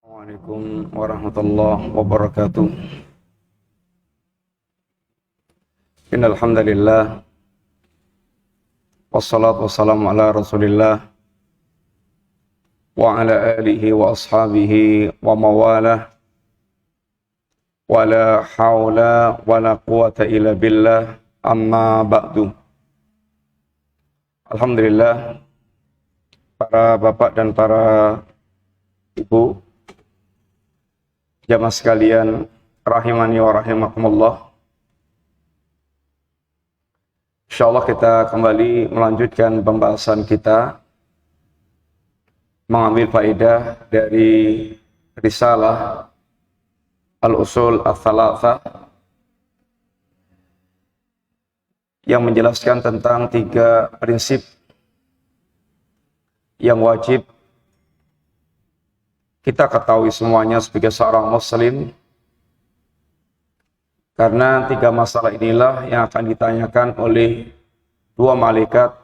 Assalamualaikum warahmatullahi wabarakatuh. Innal hamdalillah wassalatu wassalamu ala Rasulillah wa ala alihi wa ashabihi wa mawalah wa la haula wa la quwata illa billah amma ba'du. Alhamdulillah, para bapak dan para ibu jamaah sekalian rahimani wa rahimakumullah. Insyaallah kita kembali melanjutkan pembahasan kita mengambil faedah dari risalah Al-Usul Ats-Tsalatsah yang menjelaskan tentang 3 prinsip yang wajib kita ketahui semuanya sebagai seorang muslim, karena 3 masalah inilah yang akan ditanyakan oleh 2 malaikat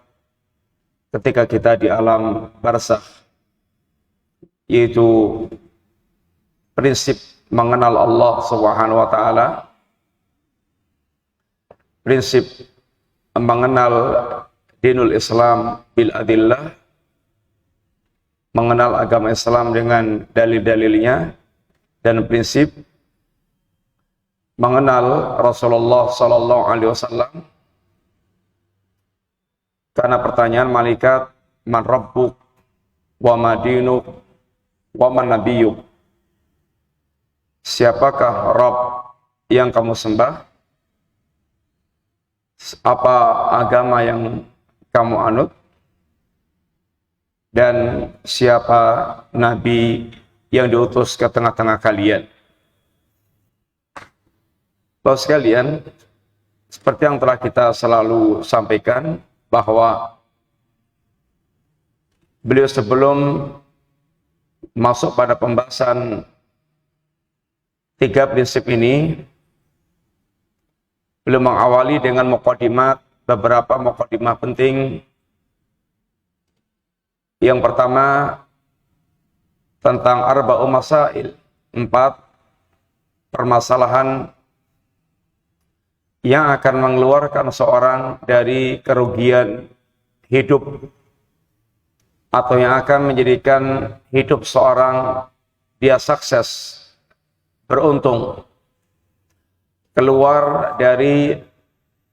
ketika kita di alam barzakh, yaitu prinsip mengenal Allah Subhanahu wa taala, prinsip mengenal dinul Islam bil adillah, mengenal agama Islam dengan dalil-dalilnya, dan prinsip mengenal Rasulullah sallallahu alaihi wasallam. Karena pertanyaan malaikat, man rabbuk wa ma dinuk wa man nabiyyuk, siapakah Rabb yang kamu sembah, apa agama yang kamu anut, dan siapa nabi yang diutus ke tengah-tengah kalian. Bapak sekalian, seperti yang telah kita selalu sampaikan, bahwa beliau sebelum masuk pada pembahasan 3 prinsip ini, beliau mengawali dengan beberapa mukadimah penting. Yang pertama tentang arba'u masail, 4 permasalahan yang akan mengeluarkan seorang dari kerugian hidup, atau yang akan menjadikan hidup seorang dia sukses, beruntung, keluar dari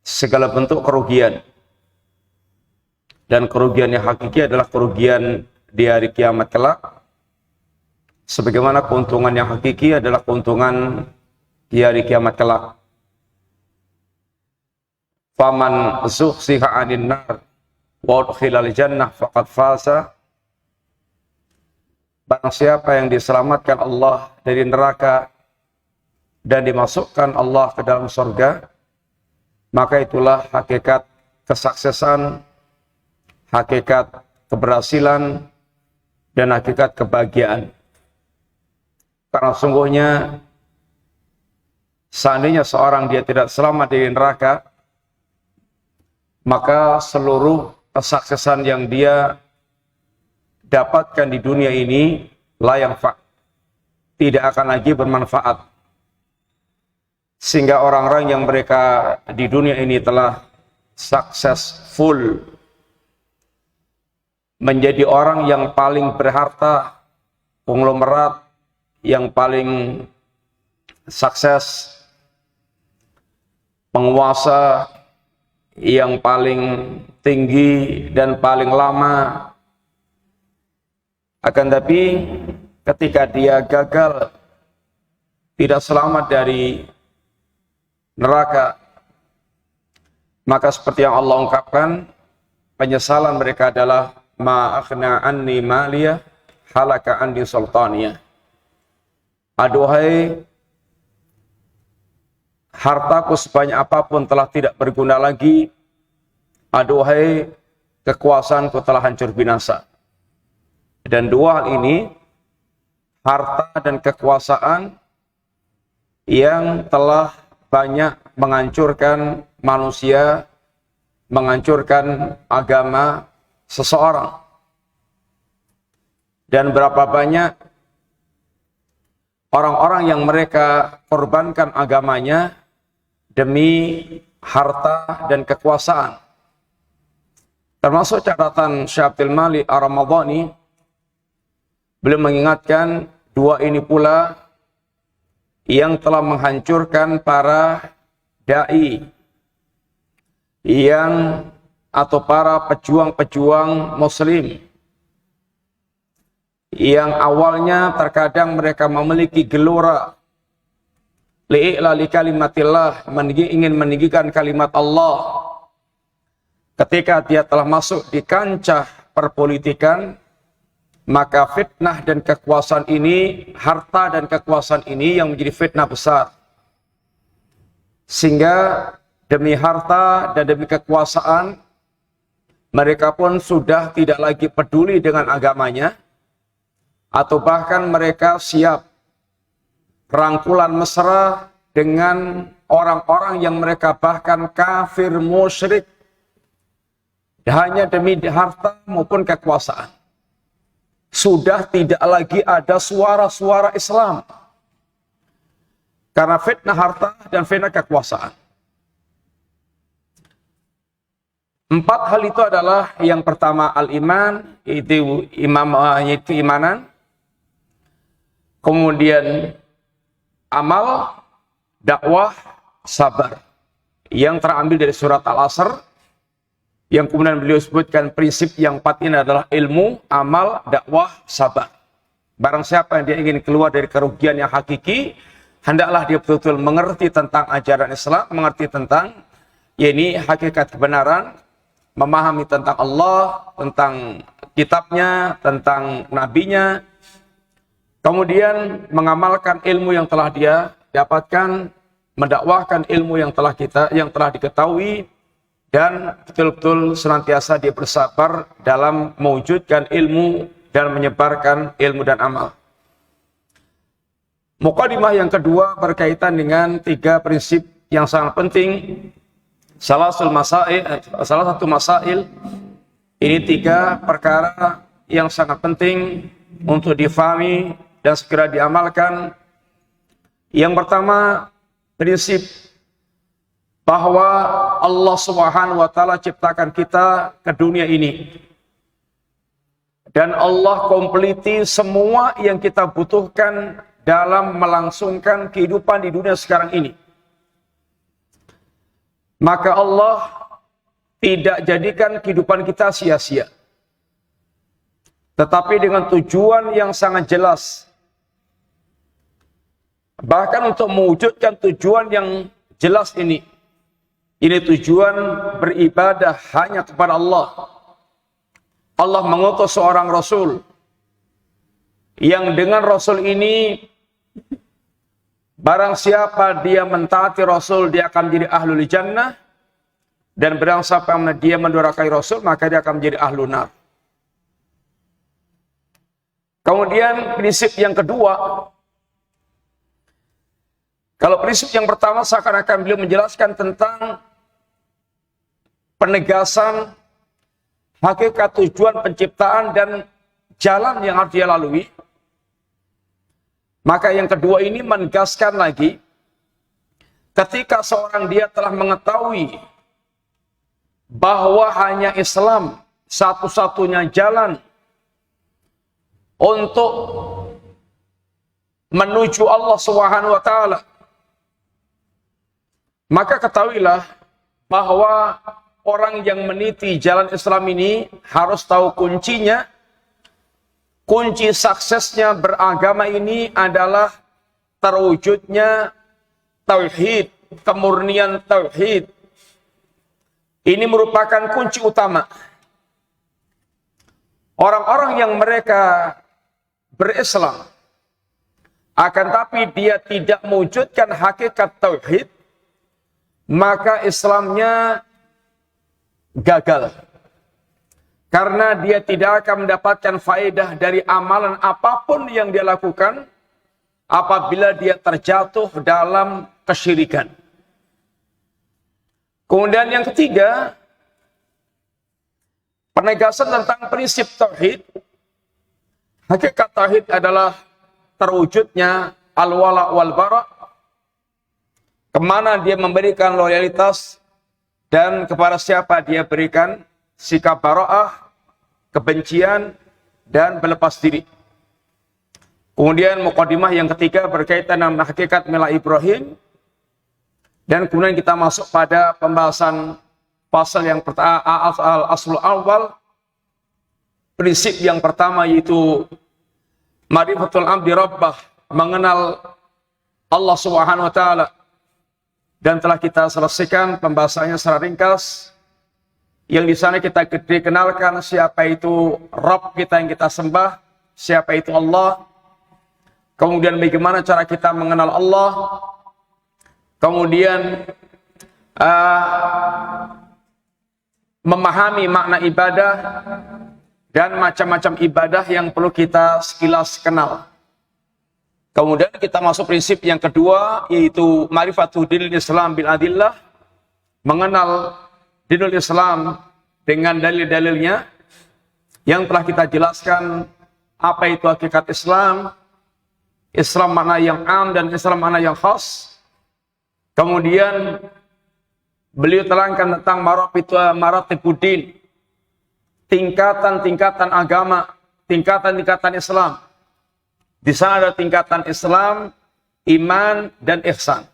segala bentuk kerugian. Dan kerugian yang hakiki adalah kerugian di hari kiamat kelak, sebagaimana keuntungan yang hakiki adalah keuntungan di hari kiamat kelak. Faman zuhziha 'anil nar wa udkhilal jannah faqad faza, barang siapa yang diselamatkan Allah dari neraka dan dimasukkan Allah ke dalam surga, maka itulah hakikat kesuksesan, hakikat keberhasilan, dan hakikat kebahagiaan. Karena sungguhnya seandainya seorang dia tidak selamat dari neraka, maka seluruh kesuksesan yang dia dapatkan di dunia ini tidak akan lagi bermanfaat. Sehingga orang-orang yang mereka di dunia ini telah successful, menjadi orang yang paling berharta, konglomerat yang paling sukses, penguasa yang paling tinggi dan paling lama. Akan tapi ketika dia gagal, tidak selamat dari neraka, maka seperti yang Allah ungkapkan, penyesalan mereka adalah ma akhna anni maliyah halaka anni sultaniyah. Aduhai, hartaku sebanyak apapun telah tidak berguna lagi. Aduhai, kekuasaanku telah hancur binasa. Dan 2 hal ini, harta dan kekuasaan, yang telah banyak menghancurkan manusia, menghancurkan agama seseorang. Dan berapa banyak orang-orang yang mereka korbankan agamanya demi harta dan kekuasaan. Termasuk catatan Syekh Abdul Malik Ar-Ramadhani, beliau mengingatkan dua ini pula yang telah menghancurkan para dai atau para pejuang-pejuang muslim yang awalnya terkadang mereka memiliki gelora li'ilali kalimatillah, ingin meninggikan kalimat Allah. Ketika dia telah masuk di kancah perpolitikan, maka fitnah dan kekuasaan ini, harta dan kekuasaan ini yang menjadi fitnah besar. Sehingga demi harta dan demi kekuasaan, mereka pun sudah tidak lagi peduli dengan agamanya, atau bahkan mereka siap rangkulan mesra dengan orang-orang yang mereka bahkan kafir musyrik, hanya demi harta maupun kekuasaan. Sudah tidak lagi ada suara-suara Islam karena fitnah harta dan fitnah kekuasaan. 4 hal itu adalah, yang pertama al-iman, yaitu imanan. Kemudian amal, dakwah, sabar. Yang terambil dari surat Al-Asr. Yang kemudian beliau sebutkan prinsip yang 4 ini adalah ilmu, amal, dakwah, sabar. Barang siapa yang dia ingin keluar dari kerugian yang hakiki, hendaklah dia betul-betul mengerti tentang ajaran Islam, mengerti tentang hakikat kebenaran, memahami tentang Allah, tentang kitabnya, tentang nabinya, kemudian mengamalkan ilmu yang telah dia dapatkan, mendakwahkan ilmu yang telah diketahui, dan betul-betul senantiasa dia bersabar dalam mewujudkan ilmu dan menyebarkan ilmu dan amal. Muqaddimah yang kedua berkaitan dengan 3 prinsip yang sangat penting. Salah satu masail, ini 3 perkara yang sangat penting untuk difahami dan segera diamalkan. Yang pertama, prinsip bahwa Allah Subhanahu wa taala ciptakan kita ke dunia ini. Dan Allah kompliti semua yang kita butuhkan dalam melangsungkan kehidupan di dunia sekarang ini. Maka Allah tidak jadikan kehidupan kita sia-sia. Tetapi dengan tujuan yang sangat jelas. Bahkan untuk mewujudkan tujuan yang jelas ini tujuan beribadah hanya kepada Allah. Allah mengutus seorang Rasul, yang dengan Rasul ini, barang siapa dia mentaati Rasul, dia akan menjadi ahlul jannah. Dan barang siapa dia mendurhakai Rasul, maka dia akan menjadi ahlun nar. Kemudian prinsip yang kedua, kalau prinsip yang pertama seakan-akan beliau menjelaskan tentang penegasan hakikat tujuan penciptaan dan jalan yang harus dia lalui. Maka yang kedua ini menegaskan lagi, ketika seorang dia telah mengetahui bahwa hanya Islam satu-satunya jalan untuk menuju Allah Subhanahu wa taala, maka ketahuilah bahwa orang yang meniti jalan Islam ini harus tahu kuncinya. Kunci suksesnya beragama ini adalah terwujudnya tauhid, kemurnian tauhid. Ini merupakan kunci utama. Orang-orang yang mereka berislam, akan tapi dia tidak mewujudkan hakikat tauhid, maka Islamnya gagal. Karena dia tidak akan mendapatkan faedah dari amalan apapun yang dia lakukan apabila dia terjatuh dalam kesyirikan. Kemudian yang ketiga, penegasan tentang prinsip tauhid. Hakikat tauhid adalah terwujudnya al-wala wal bara, kemana dia memberikan loyalitas dan kepada siapa dia berikan sikap bara'ah, kebencian, dan berlepas diri. Kemudian mukadimah yang ketiga berkaitan dengan hakikat Mila Ibrahim. Dan kemudian kita masuk pada pembahasan pasal yang pertama, al-aslul awal, prinsip yang pertama yaitu ma'rifatul abdi rabbah, mengenal Allah Subhanahu wa taala. Dan telah kita selesaikan pembahasannya secara ringkas. Yang di sana kita dikenalkan siapa itu Rabb kita yang kita sembah, siapa itu Allah. Kemudian bagaimana cara kita mengenal Allah. Kemudian memahami makna ibadah dan macam-macam ibadah yang perlu kita sekilas kenal. Kemudian kita masuk prinsip yang kedua, yaitu ma'rifatu dinil Islam bil adillah, mengenal dinul Islam dengan dalil-dalilnya yang telah kita jelaskan apa itu hakikat Islam, Islam mana yang am dan Islam mana yang khas. Kemudian beliau terangkan tentang maratibuddin, tingkatan-tingkatan agama, tingkatan-tingkatan Islam. Di sana ada tingkatan Islam, iman, dan ihsan.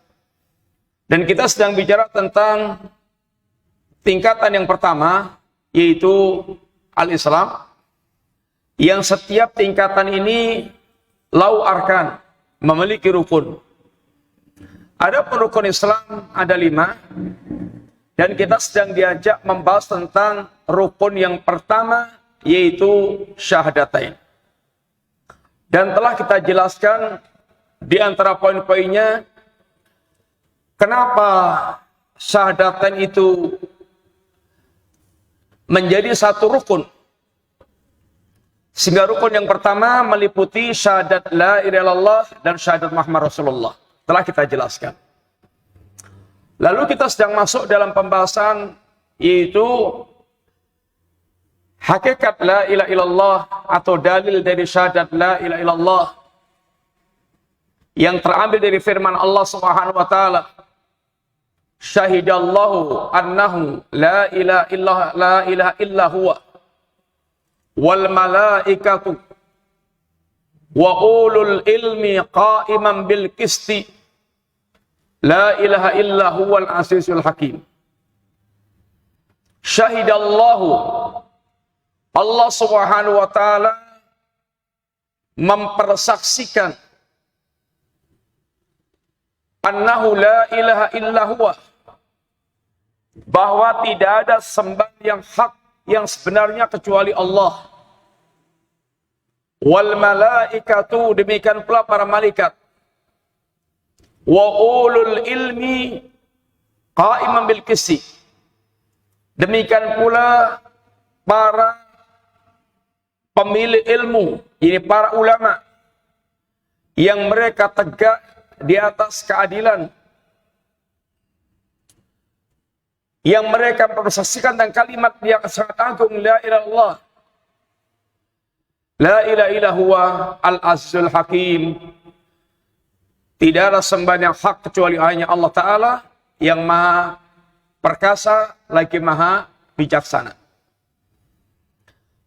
Dan kita sedang bicara tentang tingkatan yang pertama, yaitu al-Islam, yang setiap tingkatan ini lau arkan, memiliki rukun. Ada rukun Islam, ada 5. Dan kita sedang diajak membahas tentang rukun yang pertama, yaitu syahadatain. Dan telah kita jelaskan di antara poin-poinnya, kenapa syahadatain itu menjadi satu rukun. Sehingga rukun yang pertama meliputi syahadat la ilaha illallah dan syahadat Muhammad Rasulullah. Telah kita jelaskan. Lalu kita sedang masuk dalam pembahasan yaitu hakikat la ilaha illallah atau dalil dari syahadat la ilaha illallah yang terambil dari firman Allah Subhanahu wa taala. Syahidallahu annahu la ilaha illa huwa wal malaikatu wa ulul ilmi qa'iman bil qisti la ilaha illa huwal azizul hakim. Syahidallahu, Allah Subhanahu wa taala mempersaksikan annahu la ilaha illa huwa, bahwa tidak ada sembahan yang hak yang sebenarnya kecuali Allah. Wal malaikatu, demikian pula para malaikat. Wa ulul ilmi qa'iman bil qisti, demikian pula para pemilik ilmu, ini para ulama yang mereka tegak di atas keadilan, yang mereka mempersaksikan dan kalimat yang sangat agung, la ilaha illallah, la ilaha illallah al-azizul hakim. Tidak ada sembahan yang hak kecuali hanya Allah Ta'ala yang maha perkasa lagi maha bijaksana.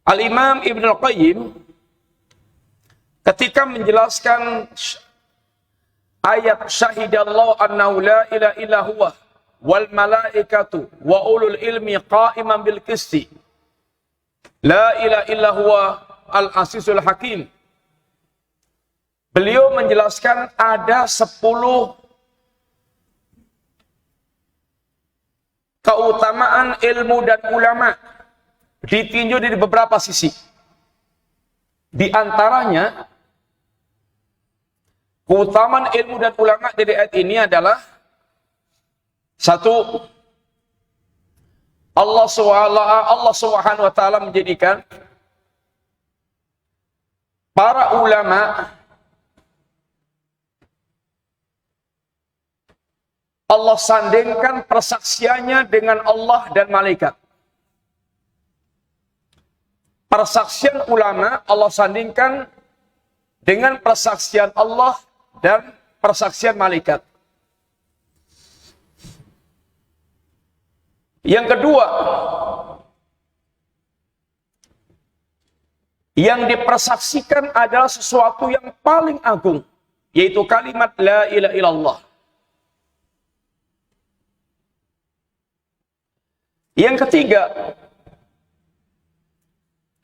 Al-Imam Ibn Al-Qayyim ketika menjelaskan ayat syahidallahu annahu la ilaha illa huwa wal malaikatu wa ulul ilmi qa'iman bil qisti la ilaha illa huwa al-azizul hakim, beliau menjelaskan ada 10 keutamaan ilmu dan ulama ditinjau dari beberapa sisi. Di antaranya, keutamaan ilmu dan ulama dari ayat ini adalah satu, Allah Subhanahu wa taala menjadikan para ulama Allah sandingkan persaksiannya dengan Allah dan malaikat. Persaksian ulama Allah sandingkan dengan persaksian Allah dan persaksian malaikat. Yang kedua, yang dipersaksikan adalah sesuatu yang paling agung, yaitu kalimat la ilaha illallah. Yang ketiga,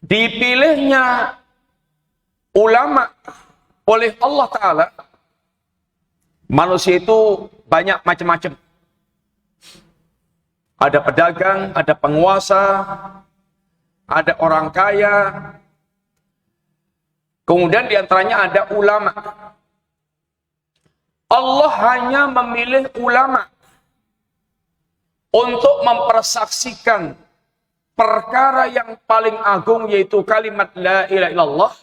dipilihnya ulama oleh Allah Ta'ala. Manusia itu banyak macam-macam. Ada pedagang, ada penguasa, ada orang kaya. Kemudian diantaranya ada ulama. Allah hanya memilih ulama untuk mempersaksikan perkara yang paling agung, yaitu kalimat la ilaha illallah.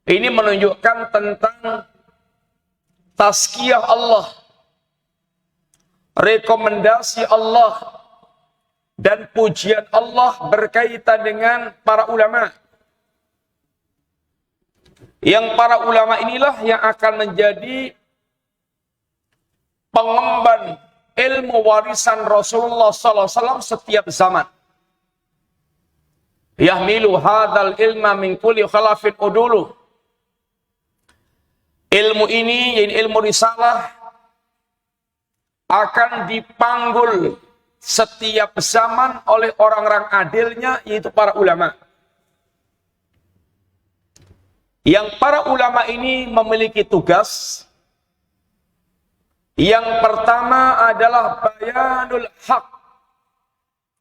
Ini menunjukkan tentang tazkiyah Allah, rekomendasi Allah, dan pujian Allah berkaitan dengan para ulama. Yang para ulama inilah yang akan menjadi pengemban ilmu warisan Rasulullah SAW setiap zaman. Yahmilu hadzal ilma min kulli khalafin udulu. Ilmu ini, yaitu ilmu risalah, akan dipanggul setiap zaman oleh orang-orang adilnya, yaitu para ulama. Yang para ulama ini memiliki tugas. Yang pertama adalah bayanul haq,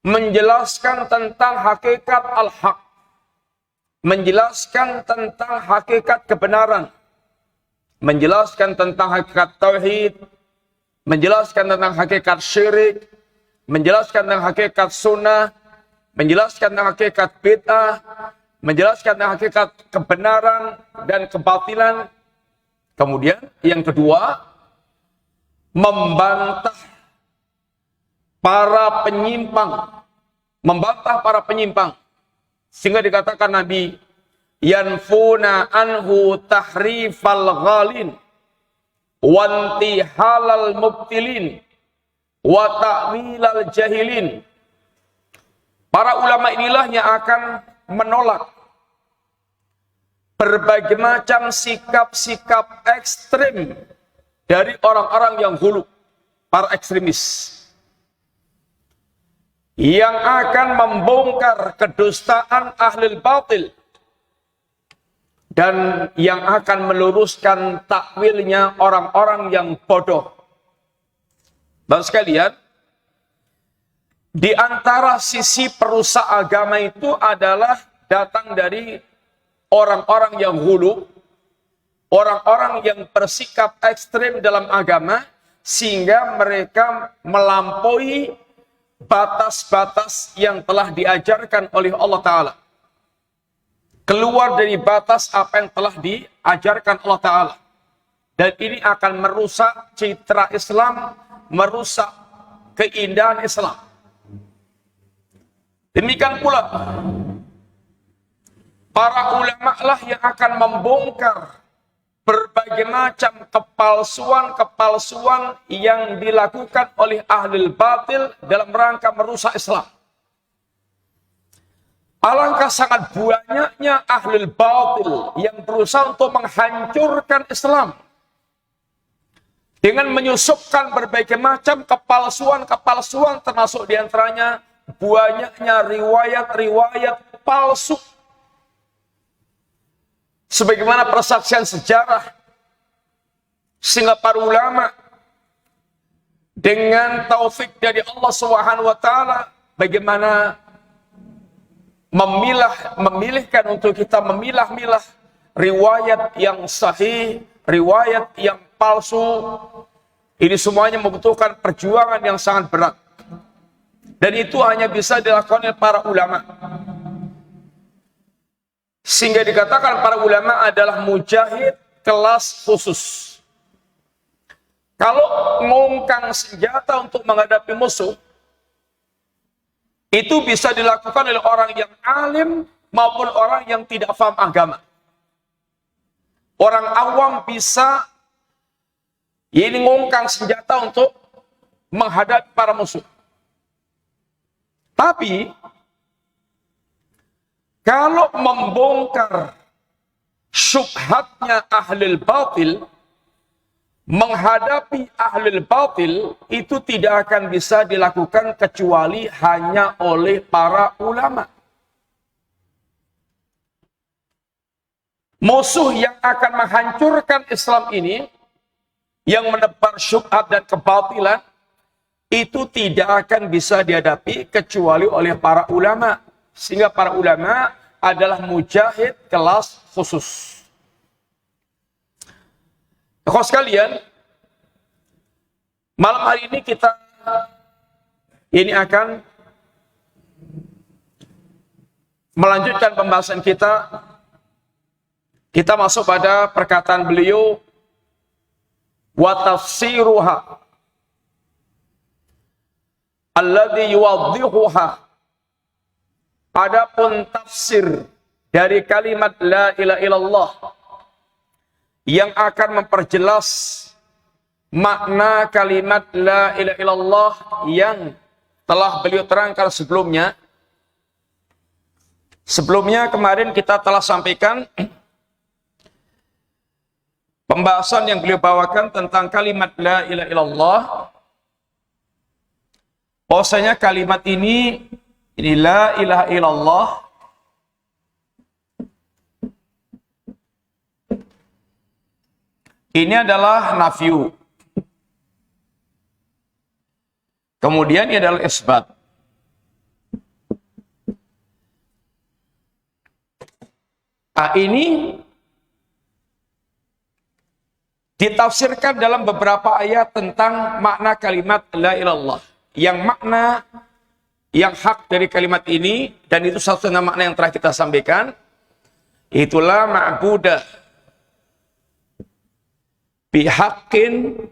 menjelaskan tentang hakikat al-haq, menjelaskan tentang hakikat kebenaran, menjelaskan tentang hakikat tauhid, menjelaskan tentang hakikat syirik, menjelaskan tentang hakikat sunnah, menjelaskan tentang hakikat bid'ah, menjelaskan tentang hakikat kebenaran dan kebatilan. Kemudian yang kedua, membantah para penyimpang, membantah para penyimpang, sehingga dikatakan Nabi, yanfuna anhu tahrifal ghalin wanti halal mubtilin wa ta'wilal jahilin. Para ulama inilah yang akan menolak berbagai macam sikap-sikap ekstrim dari orang-orang yang hulu, para ekstremis, yang akan membongkar kedustaan ahlul batil dan yang akan meluruskan takwilnya orang-orang yang bodoh. Dan sekalian, di antara sisi perusak agama itu adalah datang dari orang-orang yang hulu, orang-orang yang bersikap ekstrim dalam agama, sehingga mereka melampaui batas-batas yang telah diajarkan oleh Allah Ta'ala. Keluar dari batas apa yang telah diajarkan Allah Ta'ala. Dan ini akan merusak citra Islam, merusak keindahan Islam. Demikian pula, para ulama lah yang akan membongkar berbagai macam kepalsuan-kepalsuan yang dilakukan oleh ahlul batil dalam rangka merusak Islam. Alangkah sangat banyaknya ahlul batil yang berusaha untuk menghancurkan Islam dengan menyusupkan berbagai macam kepalsuan-kepalsuan, termasuk diantaranya banyaknya riwayat-riwayat palsu. Sebagaimana persaksian sejarah, sehingga para ulama dengan taufik dari Allah Subhanahu wa taala bagaimana memilihkan untuk kita memilah-milah riwayat yang sahih, riwayat yang palsu. Ini semuanya membutuhkan perjuangan yang sangat berat. Dan itu hanya bisa dilakukan oleh para ulama. Sehingga dikatakan para ulama adalah mujahid kelas khusus. Kalau ngongkang senjata untuk menghadapi musuh, itu bisa dilakukan oleh orang yang alim maupun orang yang tidak paham agama. orang awam bisa ini ngongkang senjata untuk menghadapi para musuh. Tapi kalau membongkar syubhatnya ahlul batil, menghadapi ahlul batil itu tidak akan bisa dilakukan kecuali hanya oleh para ulama. Musuh yang akan menghancurkan Islam ini, yang menebar syubhat dan kebatilan, itu tidak akan bisa dihadapi kecuali oleh para ulama. Sehingga para ulama adalah mujahid kelas khusus. Kawan sekalian, malam hari ini kita akan melanjutkan pembahasan kita. Kita masuk pada perkataan beliau, wa tafsiruha alladhi yuwaddihuha. Adapun tafsir dari kalimat la ilaha illallah yang akan memperjelas makna kalimat la ilaha illallah yang telah beliau terangkan sebelumnya. Sebelumnya kemarin kita telah sampaikan pembahasan yang beliau bawakan tentang kalimat la ilaha illallah. Bahwasanya kalimat ini la ilaha illallah ini adalah nafyu. Kemudian ini adalah isbat. Ini ditafsirkan dalam beberapa ayat tentang makna kalimat la ilallah. Yang makna yang hak dari kalimat ini, dan itu satu makna yang telah kita sampaikan, itulah ma'budah bihaqqin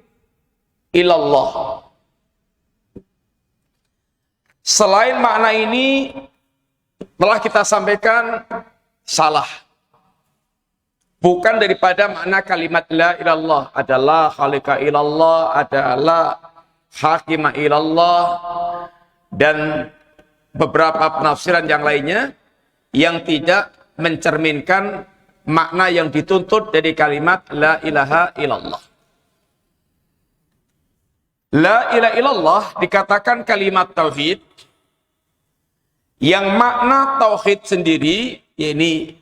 ilallah. Selain makna ini telah kita sampaikan salah. Bukan daripada makna kalimat la ilallah adalah khaliqa ilallah, adalah hakima ilallah, dan beberapa penafsiran yang lainnya yang tidak mencerminkan makna yang dituntut dari kalimat la ilaha illallah. La ilaha illallah dikatakan kalimat tauhid yang makna tauhid sendiri ini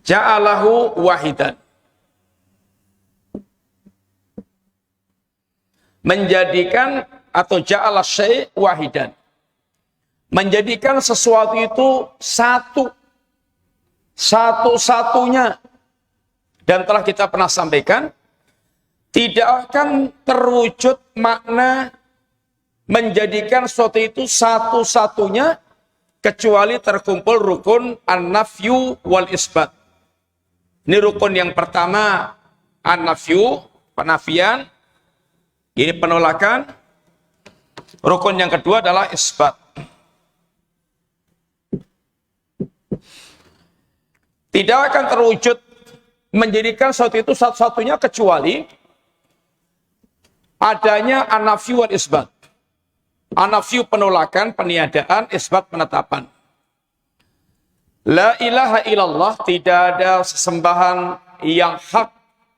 ja'alahu wahidan, menjadikan atau ja'ala syai' wahidan, menjadikan sesuatu itu satu-satunya. Dan telah kita pernah sampaikan, tidak akan terwujud makna menjadikan sesuatu itu satu-satunya kecuali terkumpul rukun an-nafyu wal isbat. Ini rukun yang pertama, an-nafyu, penafian, ini penolakan. Rukun yang kedua adalah isbat. Tidak akan terwujud menjadikan sesuatu itu satu-satunya kecuali adanya an-nafyu wal isbat. An-nafyu penolakan, peniadaan, isbat penetapan. La ilaha illallah, tidak ada sesembahan yang hak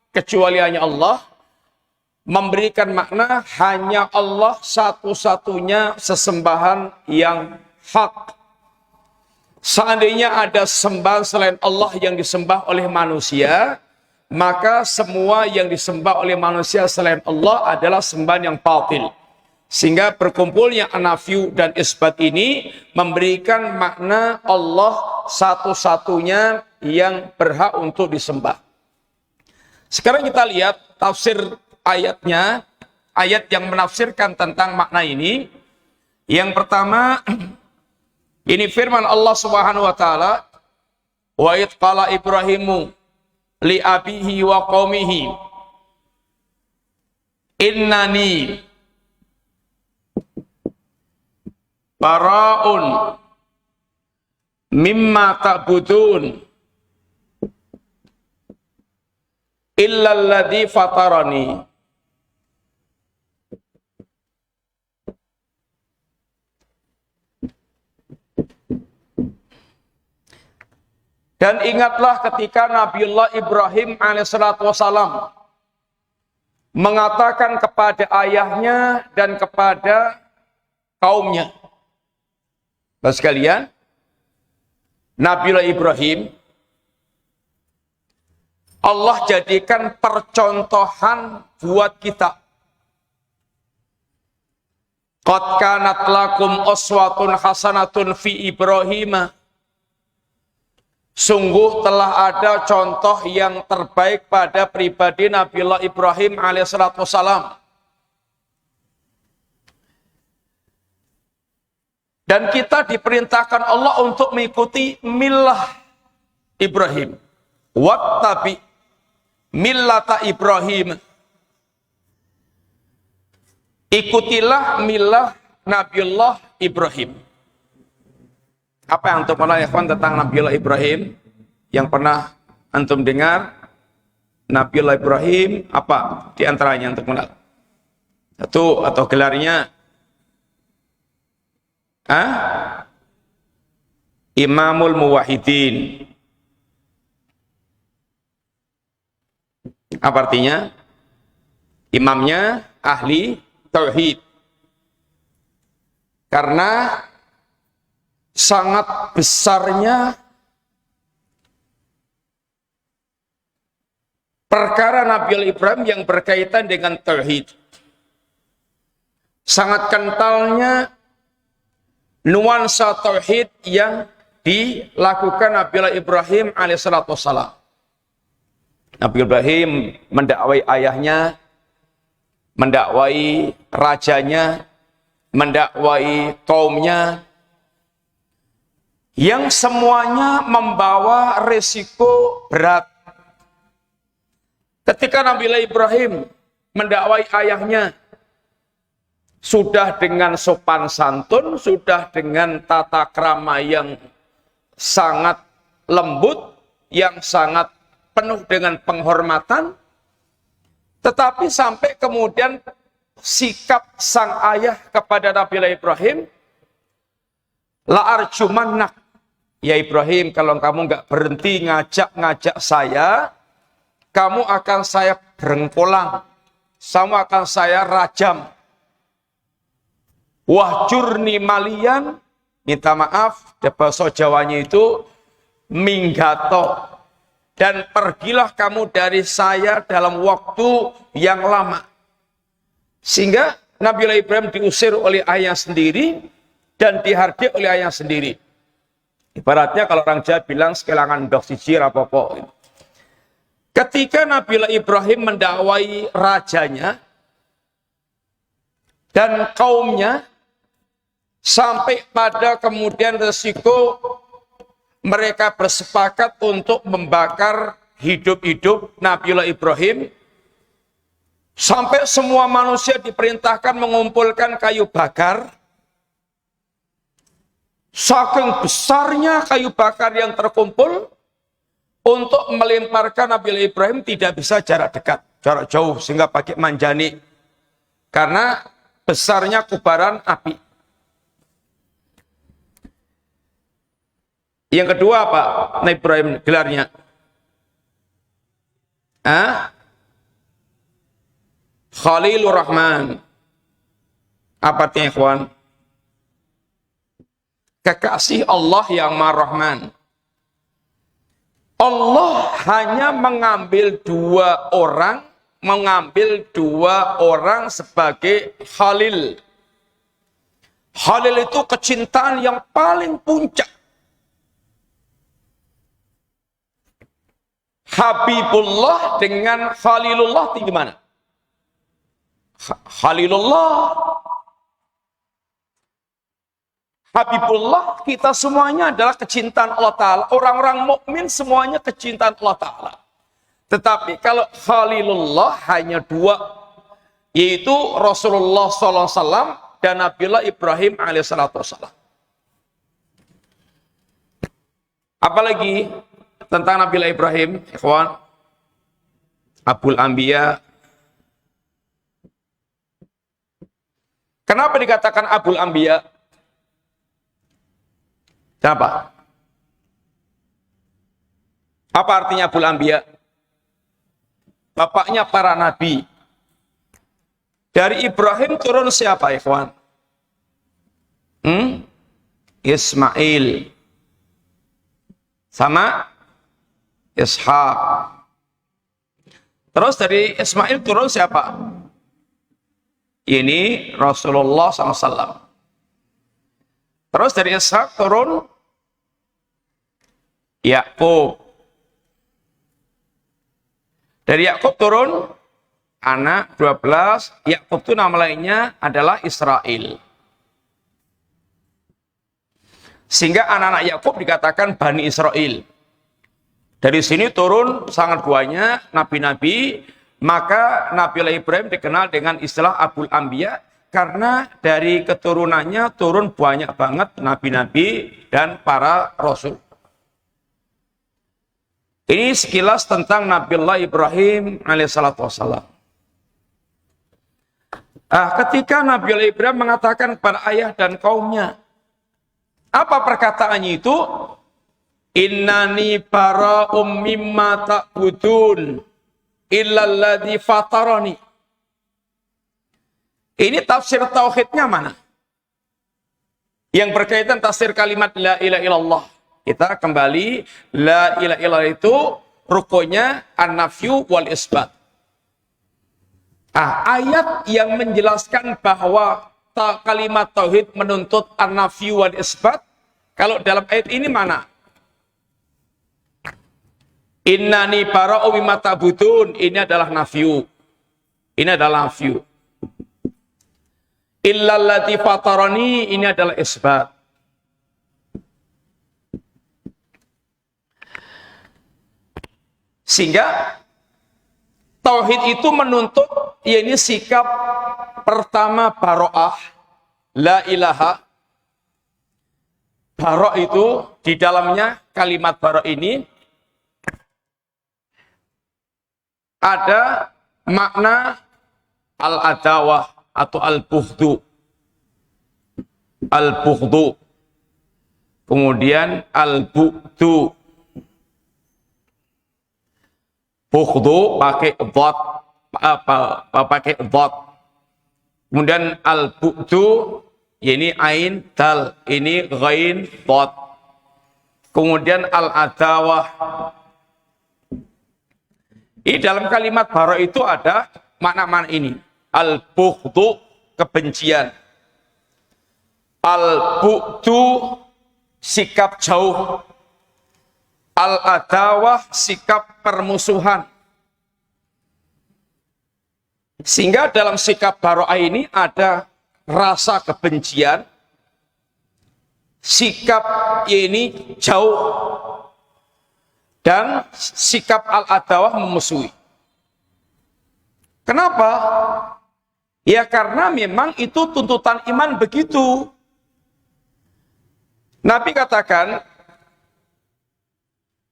kecuali hanya Allah. Memberikan makna hanya Allah satu-satunya sesembahan yang hak. Seandainya ada sembahan selain Allah yang disembah oleh manusia, maka semua yang disembah oleh manusia selain Allah adalah sembahan yang batil. Sehingga berkumpulnya an-nafyu dan isbat ini memberikan makna Allah satu-satunya yang berhak untuk disembah. Sekarang kita lihat tafsir ayatnya, ayat yang menafsirkan tentang makna ini. Yang pertama, ini firman Allah Subhanahu wa taala, wa id qala Ibrahimu li abihi wa qaumihi innani bara'un mimma ta'budun illalladzi fatarani. Dan ingatlah ketika Nabiullah Ibrahim alaihissalatu wassalam mengatakan kepada ayahnya dan kepada kaumnya. Bapak sekalian, Nabiullah Ibrahim Allah jadikan percontohan buat kita. Qad kanat lakum uswatun hasanatun fi Ibrahim. Sungguh telah ada contoh yang terbaik pada pribadi Nabiullah Ibrahim alaihissalatu wassalam. Dan kita diperintahkan Allah untuk mengikuti millah Ibrahim. Wattabi millata Ibrahim. Ikutilah millah Nabiullah Ibrahim. Apa yang antum pernah ikhwan tentang Nabiullah Ibrahim? Yang pernah antum dengar? Nabiullah Ibrahim apa di antaranya untuk kenal? Satu atau gelarnya? Imamul Muwahhidin. Apa artinya? Imamnya ahli tauhid. Karena sangat besarnya perkara Nabiullah Ibrahim yang berkaitan dengan tauhid. Sangat kentalnya nuansa tauhid yang dilakukan Nabiullah Ibrahim alaihissalatu wassalam. Nabiullah Ibrahim mendakwai ayahnya, mendakwai rajanya, mendakwai kaumnya, yang semuanya membawa risiko berat. Ketika Nabiullah Ibrahim mendakwai ayahnya, sudah dengan sopan santun, sudah dengan tata krama yang sangat lembut, yang sangat penuh dengan penghormatan, tetapi sampai kemudian sikap sang ayah kepada Nabiullah Ibrahim, la arjumannak. Ya Ibrahim, kalau kamu nggak berhenti ngajak saya, kamu akan saya berengkolang, sama akan saya rajam. Wahjurni malian, minta maaf, bahasa Jawanya itu minggato. Dan pergilah kamu dari saya dalam waktu yang lama. Sehingga Nabiullah Ibrahim diusir oleh ayah sendiri dan dihardik oleh ayah sendiri. Ibaratnya kalau orang Jawa bilang sekelangan dok siji rapopo. Ketika Nabiullah Ibrahim mendakwai rajanya dan kaumnya, sampai pada kemudian resiko mereka bersepakat untuk membakar hidup-hidup Nabiullah Ibrahim, sampai semua manusia diperintahkan mengumpulkan kayu bakar. Saking besarnya kayu bakar yang terkumpul, untuk melemparkan Nabiullah Ibrahim tidak bisa jarak dekat, jarak jauh, sehingga pakai manjani. Karena besarnya kobaran api. Yang kedua apa Nabi Ibrahim gelarnya? Khalilur Rahman. Apa artinya ikhwan? Kekasih Allah yang Maha Rahman. Allah hanya mengambil dua orang sebagai Khalil. Khalil itu kecintaan yang paling puncak. Habibullah dengan Khalilullah itu gimana? Khalilullah, Habibullah, kita semuanya adalah kecintaan Allah Ta'ala. Orang-orang mukmin semuanya kecintaan Allah Ta'ala. Tetapi kalau Khalilullah hanya dua, yaitu Rasulullah SAW dan Nabiullah Ibrahim alaihissalam. Apalagi tentang Nabiullah Ibrahim, ikhwan? Abul Anbiya. Kenapa dikatakan Abul Anbiya? Kenapa? Apa artinya Abul Anbiya? Bapaknya para nabi. Dari Ibrahim turun siapa, ikhwan? Ismail. Sama Ishak. Terus dari Ismail turun siapa? Ini Rasulullah SAW. Terus dari Ishak turun Yakub. Dari Yakub turun anak 12. Yakub itu nama lainnya adalah Israel. Sehingga anak-anak Yakub dikatakan Bani Israel. Dari sini turun sangat banyak nabi-nabi, maka Nabi Ibrahim dikenal dengan istilah Abul Anbiya karena dari keturunannya turun banyak banget nabi-nabi dan para rasul. Ini sekilas tentang Nabiullah Ibrahim alaihissalatu wassalam. Ketika Nabiullah Ibrahim mengatakan kepada ayah dan kaumnya, apa perkataannya itu? Innani bara'um mimma ta'budun illalladzi fatarani. Ini tafsir tauhidnya mana? Yang berkaitan tafsir kalimat la ilaha illallah. Kita kembali, la ilaha illallah itu rukunnya an-nafyu wal isbat. Ayat yang menjelaskan bahwa kalimat tauhid menuntut an-nafyu wal isbat, kalau dalam ayat ini mana? Innani bara'u mimma ta'budun, ini adalah nafyu. Ini adalah nafyu. Illallati fatarani, ini adalah isbat. Sehingga tauhid itu menuntut, ini sikap pertama baro'ah, la ilaha. Baro' itu di dalamnya kalimat baro' ini ada makna al-adawah atau al-bughdu. Al-bughdu. Kemudian al-bughdu. Bughdu pakai dhat, pakai dhat. Kemudian al-bughdu ini ain dal, ini ghain dhat. Kemudian al-adawah. Ini dalam kalimat baro itu ada makna-makna ini. Al-bughdu, kebencian. Al-bughdu, sikap jauh. Al-adawah, sikap permusuhan. Sehingga dalam sikap baro'ah ini ada rasa kebencian, sikap ini jauh, dan sikap al-adawah memusuhi. Kenapa? Ya karena memang itu tuntutan iman begitu. Nabi katakan,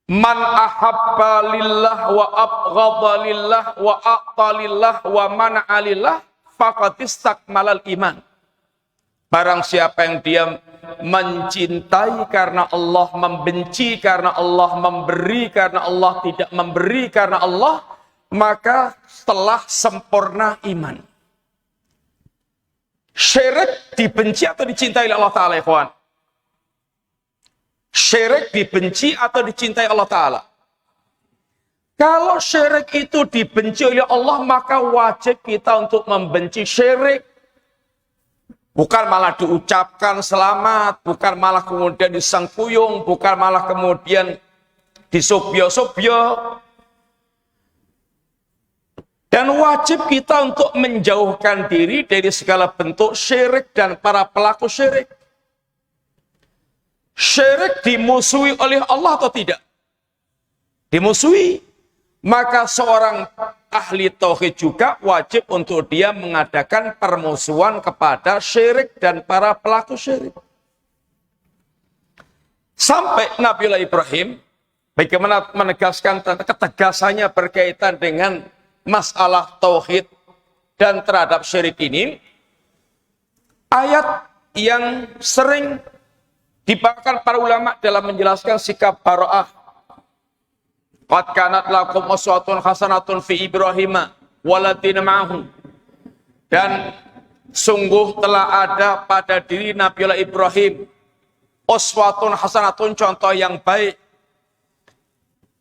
man ahabba lillah wa abghadha lillah wa a'ta lillah wa mana'a lillah faqad istakmalal iman. Barang siapa yang dia mencintai karena Allah, membenci karena Allah, memberi karena Allah, tidak memberi karena Allah, maka telah sempurna iman. Syirik dibenci atau dicintai oleh Allah Ta'ala, ikhwan? Syirik dibenci atau dicintai Allah Ta'ala? Kalau syirik itu dibenci oleh Allah, maka wajib kita untuk membenci syirik. Bukan malah diucapkan selamat, bukan malah kemudian disangkuyung, bukan malah kemudian disubyo-subyo. Dan wajib kita untuk menjauhkan diri dari segala bentuk syirik dan para pelaku syirik. Syirik dimusuhi oleh Allah atau tidak? Dimusuhi. Maka seorang ahli tauhid juga wajib untuk dia mengadakan permusuhan kepada syirik dan para pelaku syirik. Sampai Nabiullah Ibrahim, bagaimana menegaskan ketegasannya berkaitan dengan masalah tauhid dan terhadap syirik ini, ayat yang sering dibawakan para ulama dalam menjelaskan sikap bara'ah. Qad kanat lakum uswatun hasanatun fi Ibrahim walladzina ma'ahu. Dan sungguh telah ada pada diri Nabiullah Ibrahim uswatun hasanatun, contoh yang baik.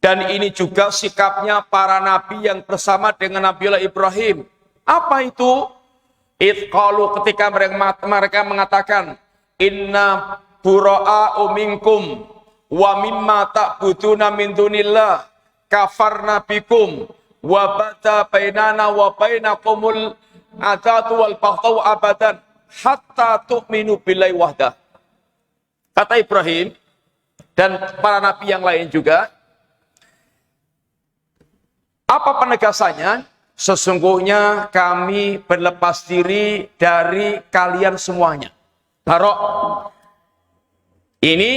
Dan ini juga sikapnya para nabi yang bersama dengan Nabiullah Ibrahim. Apa itu? Qalu, ketika mereka mengatakan, inna bura'a'u minkum wa mimma ta'buduna min dunillah kafarna bikum wa bada bainana wa bainakumul adatu wal baghdau abadan hatta tu'minu billahi wahdah. Kata Ibrahim dan para nabi yang lain juga, apa penegasannya? Sesungguhnya kami berlepas diri dari kalian semuanya. Barok. Ini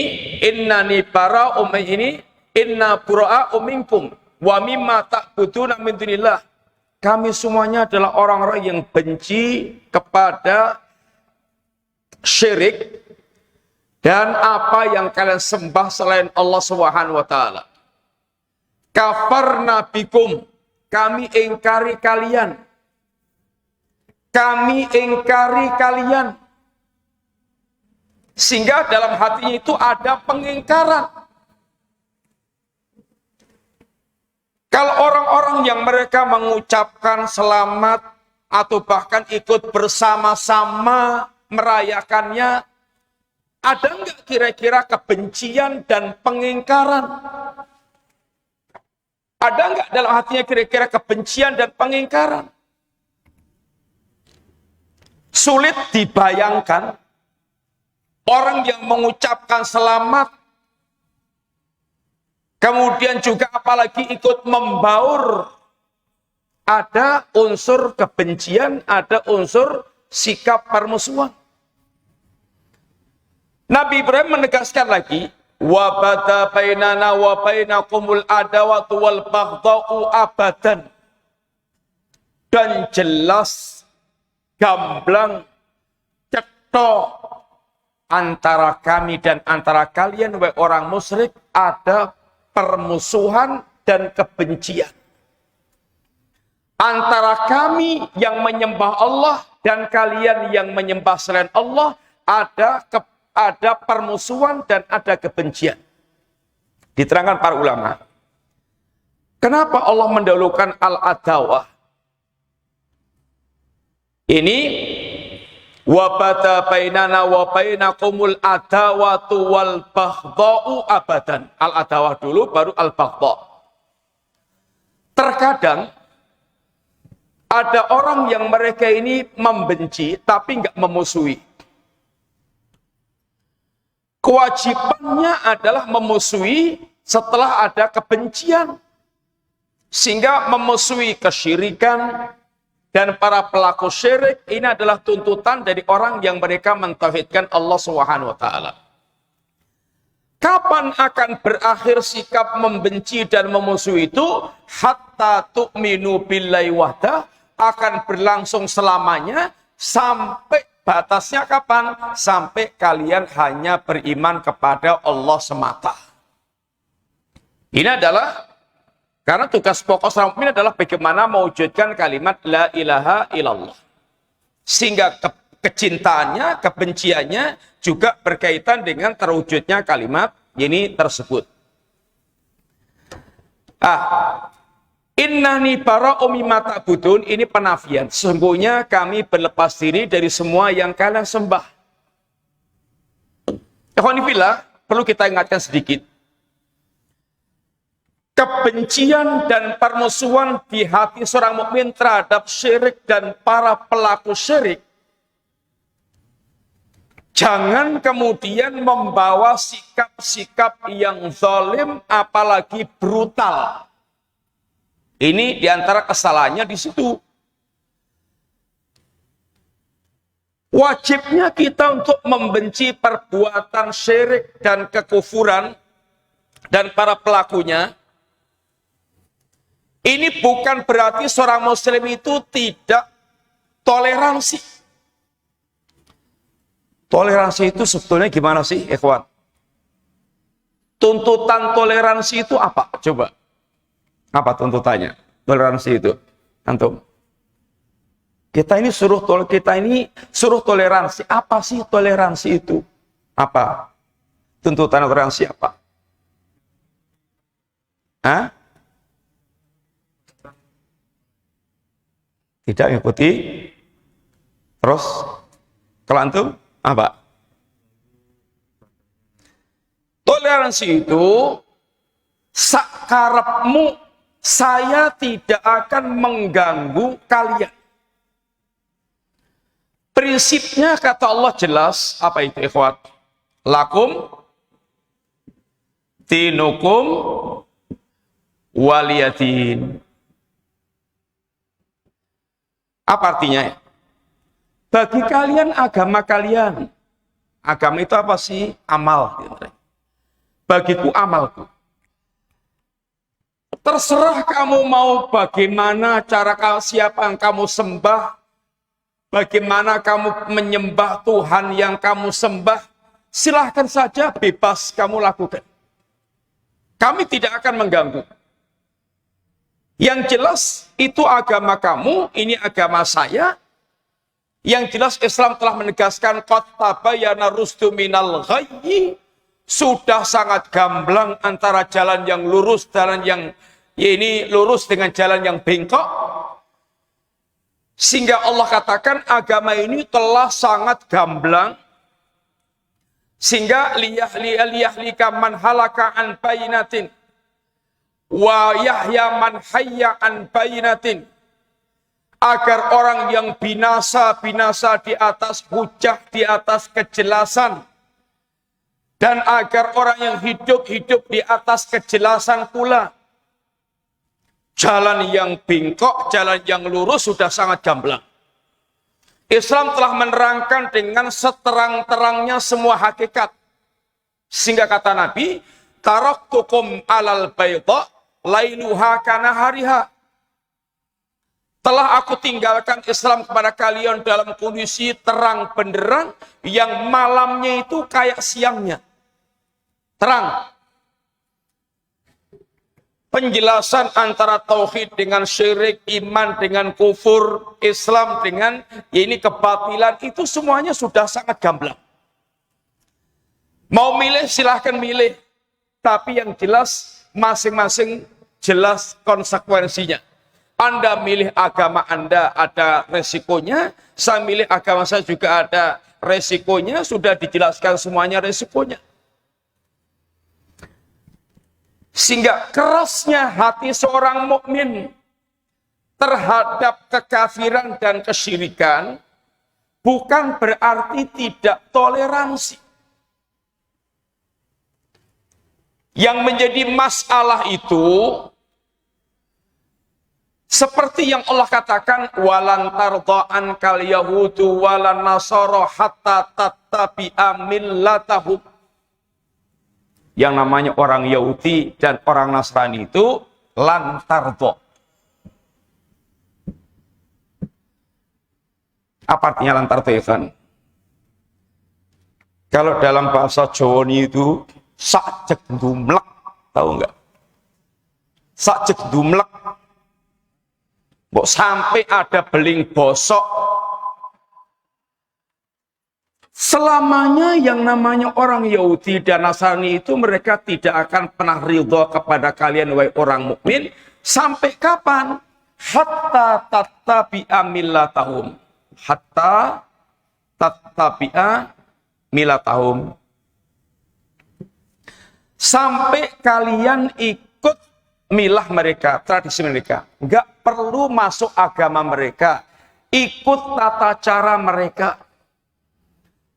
innani bara'um, ini inna bura'a'u minkum wa mimma ta'buduna min dunillah. Kami semuanya adalah orang-orang yang benci kepada syirik dan apa yang kalian sembah selain Allah Subhanahu wa taala. Kafarna bikum, kami ingkari kalian. Kami ingkari kalian. Sehingga dalam hatinya itu ada pengingkaran. Kalau orang-orang yang mereka mengucapkan selamat atau bahkan ikut bersama-sama merayakannya, ada enggak kira-kira kebencian dan pengingkaran? Ada enggak dalam hatinya kira-kira kebencian dan pengingkaran? Sulit dibayangkan orang yang mengucapkan selamat, kemudian juga apalagi ikut membaur, ada unsur kebencian, ada unsur sikap permusuhan. Nabi Ibrahim menegaskan lagi, wa bada bainana wa bainakumul adawatu wal baghdau abadan. Dan jelas gamblang cetok antara kami dan antara kalian wahai orang musyrik ada permusuhan dan kebencian. Antara kami yang menyembah Allah dan kalian yang menyembah selain Allah ada permusuhan dan ada kebencian. Diterangkan para ulama. Kenapa Allah mendahulukan al-adawah? Ini wa bada bainana wa bainakumul adawatu wal baghdau abadan. Al-adawah dulu baru al-baghdau. Terkadang ada orang yang mereka ini membenci tapi enggak memusuhi. Kewajibannya adalah memusuhi setelah ada kebencian. Sehingga memusuhi kesyirikan dan para pelaku syirik ini adalah tuntutan dari orang yang mereka mentauhidkan Allah Subhanahu wa taala. Kapan akan berakhir sikap membenci dan memusuhi itu? Hatta tu'minu billahi wahdah, akan berlangsung selamanya sampai batasnya kapan? Sampai kalian hanya beriman kepada Allah semata. Ini adalah, karena tugas pokok seorang mukmin adalah bagaimana mewujudkan kalimat la ilaha illallah. Sehingga kecintaannya, kebenciannya juga berkaitan dengan terwujudnya kalimat ini tersebut. Innani bara'u mimma ta'budun, ini penafian. Sesungguhnya kami berlepas diri dari semua yang kalian sembah. Ikhwanifillah, perlu kita ingatkan sedikit. Kebencian dan permusuhan di hati seorang mukmin terhadap syirik dan para pelaku syirik, jangan kemudian membawa sikap-sikap yang zalim apalagi brutal. Ini diantara kesalahannya di situ. Wajibnya kita untuk membenci perbuatan syirik dan kekufuran dan para pelakunya. Ini bukan berarti seorang muslim itu tidak toleransi. Toleransi itu sebetulnya gimana sih, ikhwan? Tuntutan toleransi itu apa? Coba. Apa tuntutannya? Toleransi itu. Antum. Kita ini suruh toleransi. Apa sih toleransi itu? Apa? Tuntutan toleransi apa? Hah? Tidak mengikuti. Terus kalau antum apa? Toleransi itu sakarepmu, saya tidak akan mengganggu kalian. Prinsipnya kata Allah jelas, apa itu ikhwat? Lakum dinukum waliyadin. Apa artinya? Bagi kalian agama kalian. Agama itu apa sih? Amal. Bagiku amalku. Terserah kamu mau bagaimana cara siapa yang kamu sembah. Bagaimana kamu menyembah Tuhan yang kamu sembah. Silahkan saja, bebas kamu lakukan. Kami tidak akan mengganggu. Yang jelas itu agama kamu, ini agama saya. Yang jelas Islam telah menegaskan qad tabayyana rusdu minal ghayyi. Sudah sangat gamblang antara jalan yang lurus, jalan yang ini lurus dengan jalan yang bengkok. Sehingga Allah katakan agama ini telah sangat gamblang. Sehingga liyahlika man halaka an bayinatin. Wa yahya man hayya an bayinatin. Agar orang yang binasa di atas hujah, di atas kejelasan. Dan agar orang yang hidup di atas kejelasan pula. Jalan yang bengkok, jalan yang lurus sudah sangat gamblang. Islam telah menerangkan dengan seterang-terangnya semua hakikat. Sehingga kata Nabi, taraktukum alal bayda lailuha kanahariha. Telah aku tinggalkan Islam kepada kalian dalam kondisi terang benderang yang malamnya itu kayak siangnya. Terang. Penjelasan antara tauhid dengan syirik, iman dengan kufur, Islam dengan ini kebatilan, itu semuanya sudah sangat gamblang. Mau milih silahkan milih. Tapi yang jelas masing-masing jelas konsekuensinya. Anda milih agama Anda ada resikonya, saya milih agama saya juga ada resikonya, sudah dijelaskan semuanya resikonya. Sehingga kerasnya hati seorang mukmin terhadap kekafiran dan kesyirikan bukan berarti tidak toleransi. Yang menjadi masalah itu seperti yang Allah katakan, walan tarda'an kal yahudu walan nasara hatta tattabi'a millatahum. Yang namanya orang Yahudi dan orang Nasrani itu lan tardha. Apa artinya lan tardha, Ivan? Kalau dalam bahasa Jawa itu sakjek dumlek, tahu enggak? Sakjek dumlek. Mbok sampai ada beling bosok. Selamanya yang namanya orang Yahudi dan Nasrani itu mereka tidak akan pernah ridha kepada kalian wahai orang mukmin sampai kapan? Hatta tattabi'a millatahum. Hatta tattabi'a millatahum. Sampai kalian ikut milah mereka, tradisi mereka. Enggak perlu masuk agama mereka. Ikut tata cara mereka.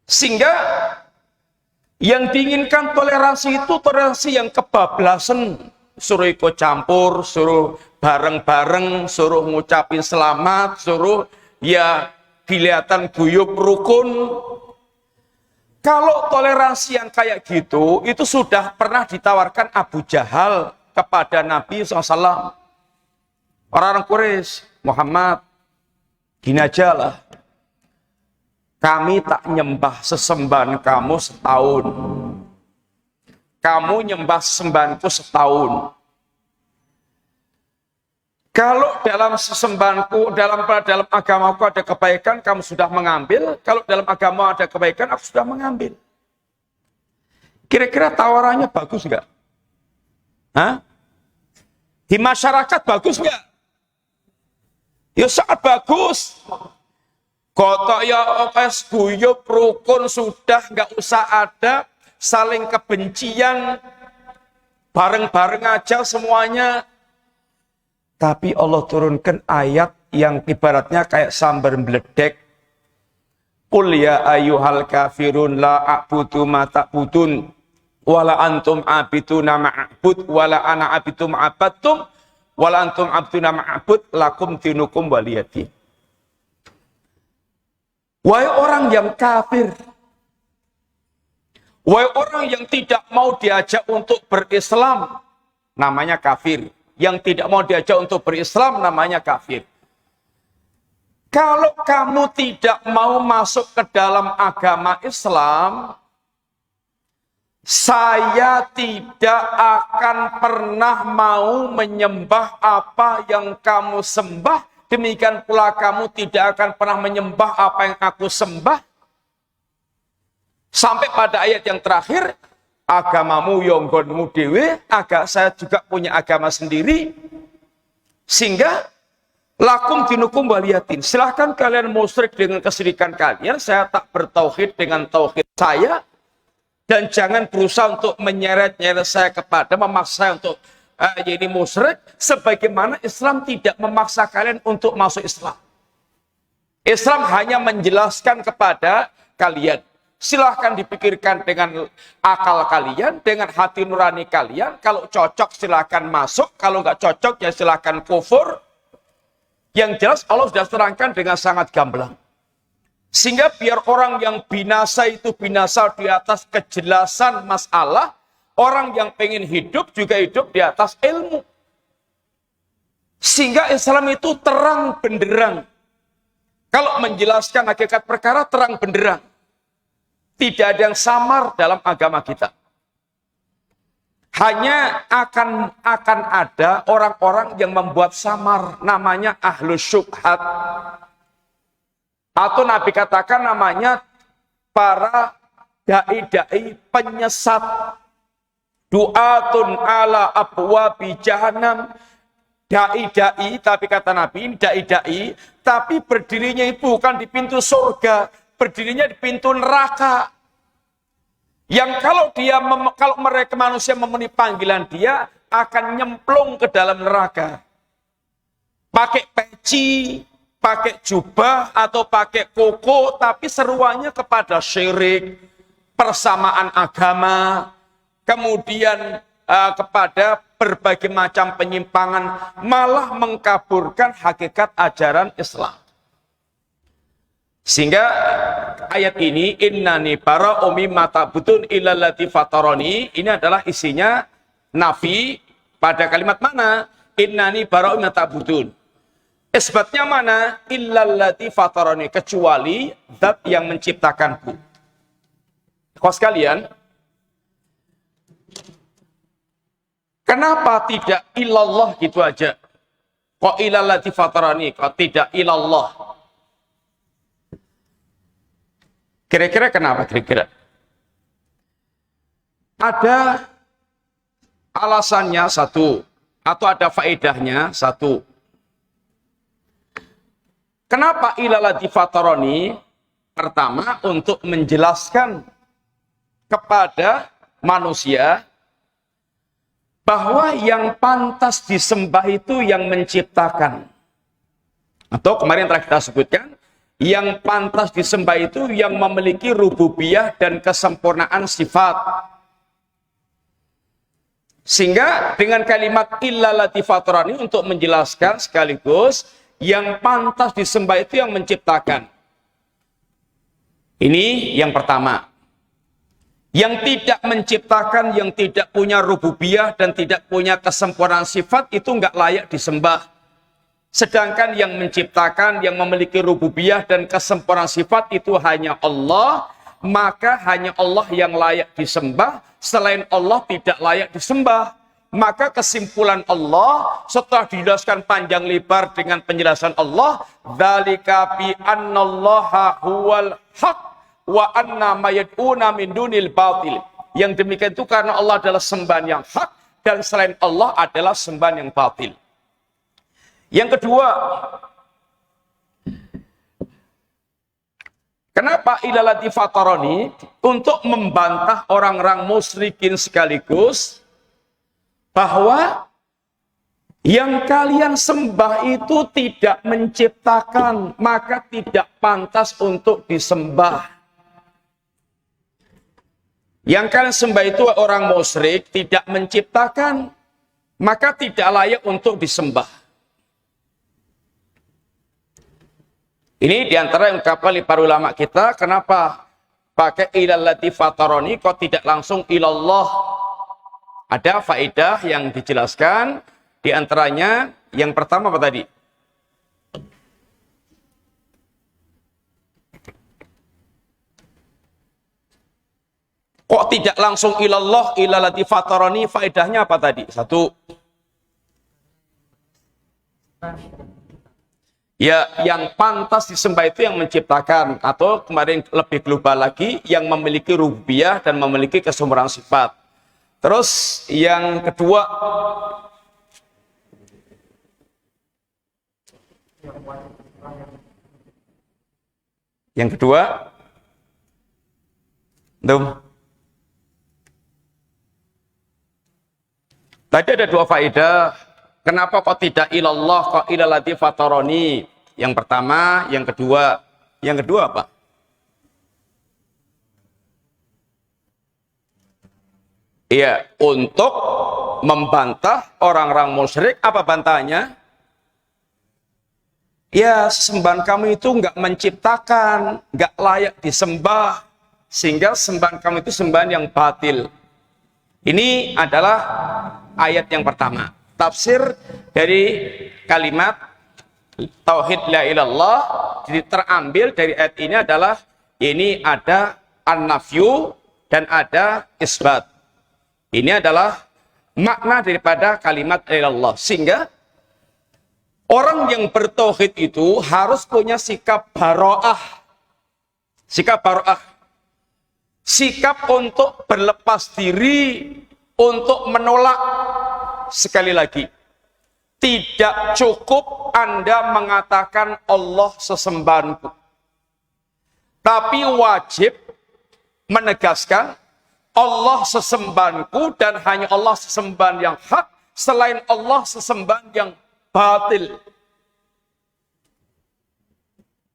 Sehingga yang diinginkan toleransi itu toleransi yang kebablasan. Suruh ikut campur, suruh bareng-bareng, suruh ngucapin selamat, suruh ya kelihatan guyup rukun. Kalau toleransi yang kayak gitu, itu sudah pernah ditawarkan Abu Jahal kepada Nabi SAW. Orang-orang Quraisy, Muhammad, gini aja lah. Kami tak nyembah sesembahan kamu setahun. Kamu nyembah sesembahanku setahun. Kalau dalam sesembahanku, dalam agamaku ada kebaikan, kamu sudah mengambil. Kalau dalam agama ada kebaikan, aku sudah mengambil. Kira-kira tawarannya bagus nggak? Hah? Di masyarakat bagus nggak? Ya sangat bagus. Kotok ya okes guyup rukun sudah nggak usah ada saling kebencian, bareng-bareng aja semuanya. Tapi Allah turunkan ayat yang ibaratnya kayak sambar meledek. Qul ya ayyuhal kafirun la a'budu ma ta'budun wala antum abiduna ma'bud wala ana abidu ma'abattum wala antum abiduna ma'bud lakum dinukum waliyati. Wahai orang yang kafir, wahai orang yang tidak mau diajak untuk berislam, namanya kafir. Yang tidak mau diajak untuk berislam, namanya kafir. Kalau kamu tidak mau masuk ke dalam agama Islam, saya tidak akan pernah mau menyembah apa yang kamu sembah. Demikian pula kamu tidak akan pernah menyembah apa yang aku sembah. Sampai pada ayat yang terakhir, agamamu yonggonmu dewe, saya juga punya agama sendiri. Sehingga lakum dinukum waliyatin. Silahkan kalian musyrik dengan kesyirikan kalian, saya tak bertauhid dengan tauhid saya. Dan jangan berusaha untuk menyeret-nyeret saya kepada, memaksa saya untuk jadi musyrik, sebagaimana Islam tidak memaksa kalian untuk masuk Islam. Islam hanya menjelaskan kepada kalian. Silahkan dipikirkan dengan akal kalian, dengan hati nurani kalian. Kalau cocok silahkan masuk, kalau nggak cocok ya silahkan kufur. Yang jelas Allah sudah terangkan dengan sangat gamblang. Sehingga biar orang yang binasa itu binasa di atas kejelasan masalah, orang yang pengen hidup juga hidup di atas ilmu. Sehingga Islam itu terang benderang. Kalau menjelaskan hakikat perkara terang benderang. Tidak ada yang samar dalam agama kita. Hanya akan ada orang-orang yang membuat samar, namanya ahlus syubhat. Atau Nabi katakan namanya para dai-dai penyesat. Du'atun ala abwabi jahannam. Dai-dai, tapi kata Nabi, dai-dai, tapi berdirinya itu bukan di pintu surga, berdirinya di pintu neraka. Yang kalau mereka manusia memenuhi panggilan dia, akan nyemplung ke dalam neraka. Pakai peci, pakai jubah, atau pakai koko, tapi seruannya kepada syirik, persamaan agama, kemudian kepada berbagai macam penyimpangan, malah mengkaburkan hakikat ajaran Islam. Sehingga ayat ini, innani bara'u mimma ta'budun illallati fatarani, ini adalah isinya nafi pada kalimat mana? Innani bara'u mimma ta'budun. Isbatnya mana? Illallati fatarani, kecuali zat yang menciptakanku. Kau sekalian, kenapa tidak ilallah gitu aja? Kok illallati fatarani, kok tidak ilallah? Kira-kira kenapa kira-kira? Ada alasannya satu, atau ada faedahnya satu. Kenapa ilalati fataroni? Pertama, untuk menjelaskan kepada manusia bahwa yang pantas disembah itu yang menciptakan. Atau kemarin telah kita sebutkan, yang pantas disembah itu yang memiliki rububiyah dan kesempurnaan sifat. Sehingga dengan kalimat illallati fatarani untuk menjelaskan sekaligus yang pantas disembah itu yang menciptakan. Ini yang pertama. Yang tidak menciptakan, yang tidak punya rububiyah dan tidak punya kesempurnaan sifat itu enggak layak disembah. Sedangkan yang menciptakan, yang memiliki rububiyah dan kesempurnaan sifat itu hanya Allah, maka hanya Allah yang layak disembah, selain Allah tidak layak disembah. Maka kesimpulan Allah setelah dijelaskan panjang lebar dengan penjelasan Allah, dzalika bi annallaha huwal haq wa anna ma yad'una min dunil batil. Yang demikian itu karena Allah adalah sembahan yang hak dan selain Allah adalah sembahan yang batil. Yang kedua, kenapa ilalati fataroni? Untuk membantah orang-orang musyrikin sekaligus bahwa yang kalian sembah itu tidak menciptakan, maka tidak pantas untuk disembah. Yang kalian sembah itu orang musyrik tidak menciptakan, maka tidak layak untuk disembah. Ini diantara yang ungkapan oleh para ulama kita, kenapa pakai ilallati fataroni kok tidak langsung ilallah. Ada faedah yang dijelaskan, diantaranya yang pertama apa tadi? Kok tidak langsung ilallah, ilallati fataroni, faedahnya apa tadi? Satu. Ya, yang pantas disembah itu yang menciptakan, atau kemarin lebih global lagi, yang memiliki rububiyah dan memiliki kesempurnaan sifat. Terus yang kedua, tadi ada dua faedah. Kenapa kok tidak ilallah, kok ilalati fataroni? Yang pertama, yang kedua. Yang kedua apa? Iya, untuk membantah orang-orang musyrik. Apa bantahannya? Ya, sembahan kamu itu nggak menciptakan, nggak layak disembah, sehingga sembahan kamu itu sembahan yang batil. Ini adalah ayat yang pertama. Tafsir dari kalimat tauhid la ilallah, jadi terambil dari ayat ini adalah ini ada an-nafyu dan ada isbat. Ini adalah makna daripada kalimat la ilallah, sehingga orang yang bertauhid itu harus punya sikap bara'ah. Sikap bara'ah. Sikap untuk berlepas diri, untuk menolak. Sekali lagi, tidak cukup Anda mengatakan Allah sesembahanku. Tapi wajib menegaskan Allah sesembahanku dan hanya Allah sesembahan yang hak, selain Allah sesembahan yang batil.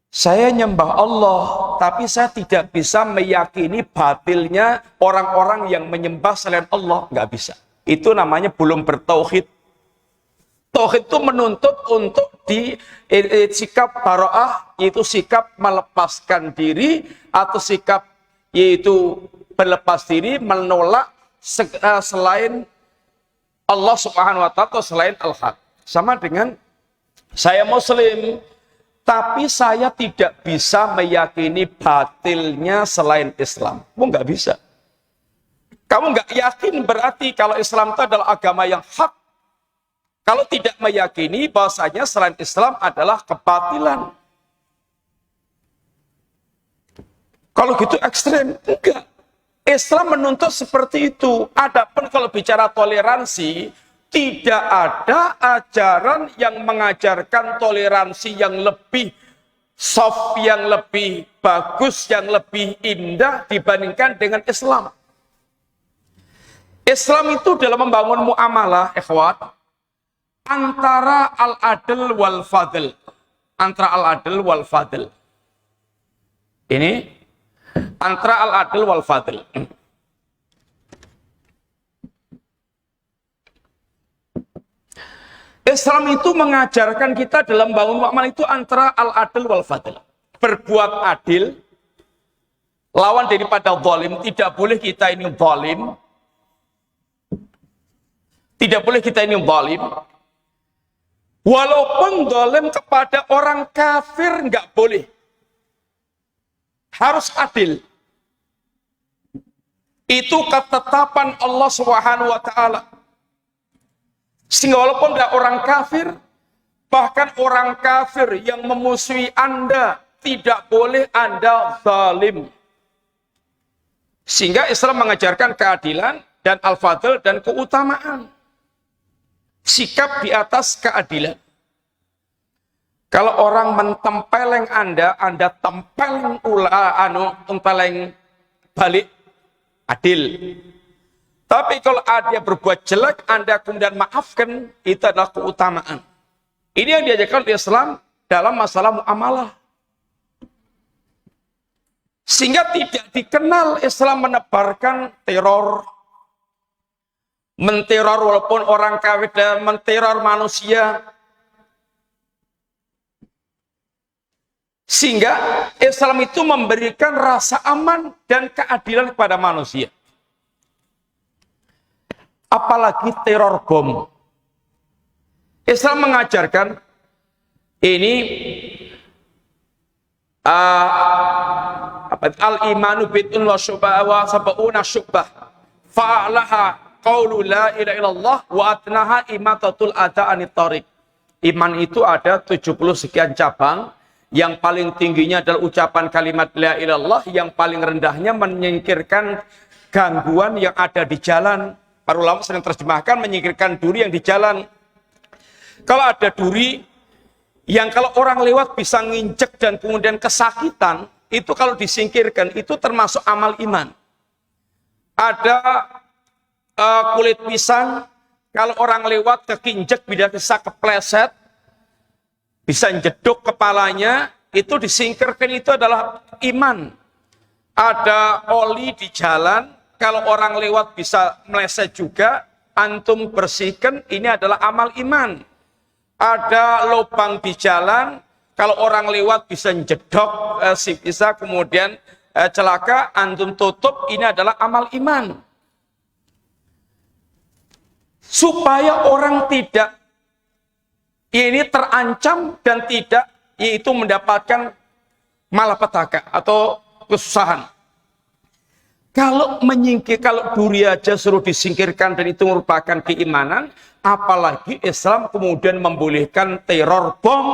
Saya nyembah Allah, tapi saya tidak bisa meyakini batilnya orang-orang yang menyembah selain Allah. Nggak bisa. Itu namanya belum bertauhid. Tauhid itu menuntut untuk di sikap bara'ah, yaitu sikap melepaskan diri, atau sikap yaitu berlepas diri, menolak selain Allah subhanahu wa ta'ala, selain al-haq. Sama dengan saya muslim, tapi saya tidak bisa meyakini batilnya selain Islam. Nggak bisa. Kamu nggak yakin berarti kalau Islam itu adalah agama yang hak. Kalau tidak meyakini bahwasanya selain Islam adalah kebatilan. Kalau gitu ekstrem, enggak. Islam menuntut seperti itu. Adapun kalau bicara toleransi, tidak ada ajaran yang mengajarkan toleransi yang lebih soft, yang lebih bagus, yang lebih indah dibandingkan dengan Islam. Islam itu dalam membangun muamalah, ikhwat, antara al-adl wal fadl. Antara al-adl wal fadl. Ini antara al-adl wal fadl. Islam itu mengajarkan kita dalam bangun muamalah itu antara al-adl wal fadl. Berbuat adil, lawan daripada zalim. Tidak boleh kita ini zalim. Tidak boleh kita ini zalim. Walaupun zalim kepada orang kafir nggak boleh. Harus adil. Itu ketetapan Allah Subhanahu wa taala. Sehingga walaupun ada orang kafir, bahkan orang kafir yang memusuhi Anda, tidak boleh Anda zalim. Sehingga Islam mengajarkan keadilan dan al-fadl dan keutamaan. Sikap di atas keadilan. Kalau orang mentempeleng Anda tempeleng tempeleng balik, adil. Tapi kalau dia berbuat jelek, Anda kemudian maafkan, itu adalah keutamaan. Ini yang diajarkan oleh Islam dalam masalah muamalah. Sehingga tidak dikenal Islam menebarkan teror, menteror walaupun orang kafir dan menteror manusia. Sehingga Islam itu memberikan rasa aman dan keadilan kepada manusia. Apalagi teror bom. Islam mengajarkan ini al-imanu bid'un wa sab'una syubbah fa'alaha qaulu la ilaha illallah wa atnaha imatatul adha anit thariq. Iman itu ada 70 sekian cabang, yang paling tingginya adalah ucapan kalimat la ilaha illallah, yang paling rendahnya menyingkirkan gangguan yang ada di jalan. Para ulama sering terjemahkan menyingkirkan duri yang di jalan. Kalau ada duri yang kalau orang lewat bisa nginjek dan kemudian kesakitan, itu kalau disingkirkan itu termasuk amal iman. Ada kulit pisang, kalau orang lewat kekinjek, bisa kepleset, bisa jeduk kepalanya, itu disingkirkan, itu adalah iman. Ada oli di jalan, kalau orang lewat bisa meleset juga, antum bersihkan, ini adalah amal iman. Ada lubang di jalan, kalau orang lewat bisa jedok, bisa kemudian celaka, antum tutup, ini adalah amal iman. Supaya orang tidak ini terancam dan tidak yaitu mendapatkan malapetaka atau kesusahan. Kalau duri aja suruh disingkirkan dan itu merupakan keimanan, apalagi Islam kemudian membolehkan teror bom.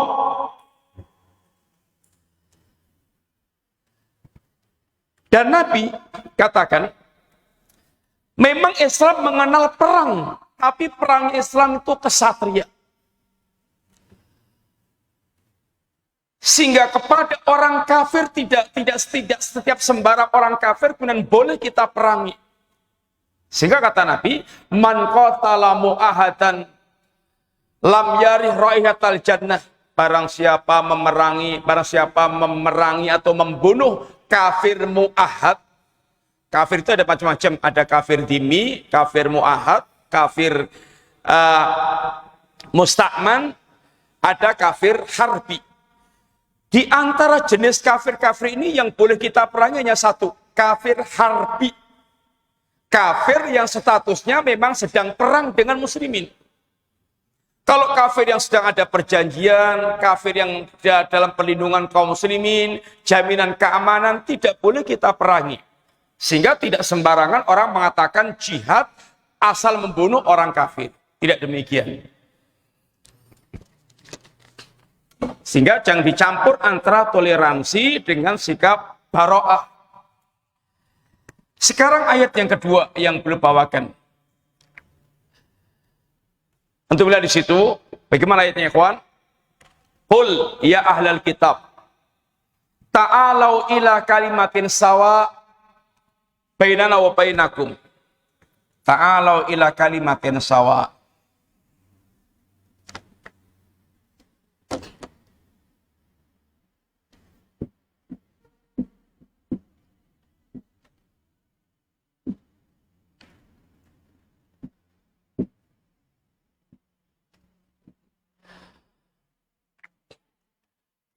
Dan Nabi katakan, memang Islam mengenal perang, tapi perang Islam itu kesatria. Sehingga kepada orang kafir tidak setiap sembarang orang kafir kemudian boleh kita perangi. Sehingga kata Nabi, man qatala mu'ahadan lam yarih raihatal jannah. Barang siapa memerangi atau membunuh kafir mu'ahad. Kafir itu ada macam-macam, ada kafir dhimmi, kafir mu'ahad, kafir musta'man, ada kafir harbi. Di antara jenis kafir-kafir ini yang boleh kita perangi hanya satu, kafir harbi. Kafir yang statusnya memang sedang perang dengan muslimin. Kalau kafir yang sedang ada perjanjian, kafir yang dalam perlindungan kaum muslimin, jaminan keamanan, tidak boleh kita perangi. Sehingga tidak sembarangan orang mengatakan jihad asal membunuh orang kafir. Tidak demikian. Sehingga jangan dicampur antara toleransi dengan sikap baro'ah. Sekarang ayat yang kedua yang beliau bawakan. Untuk melihat di situ, bagaimana ayatnya, ikhwan? Qul ya ahlal kitab, ta'alau ila kalimatin sawa bainana wa bainakum. Ta'alau ila kalimatin sawa.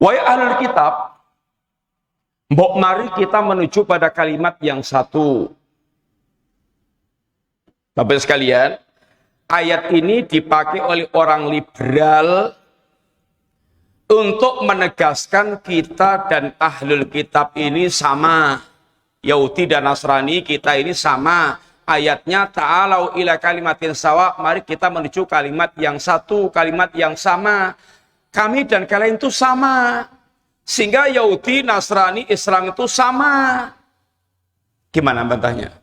Wahai ahlul kitab, mbok mari kita menuju pada kalimat yang satu. Bapak sekalian, ayat ini dipakai oleh orang liberal untuk menegaskan kita dan ahlul kitab ini sama. Yahudi dan Nasrani kita ini sama. Ayatnya ta'alau ila kalimatin sawa, mari kita menuju kalimat yang satu, kalimat yang sama. Kami dan kalian itu sama. Sehingga Yahudi, Nasrani, Islam itu sama. Gimana bantahnya?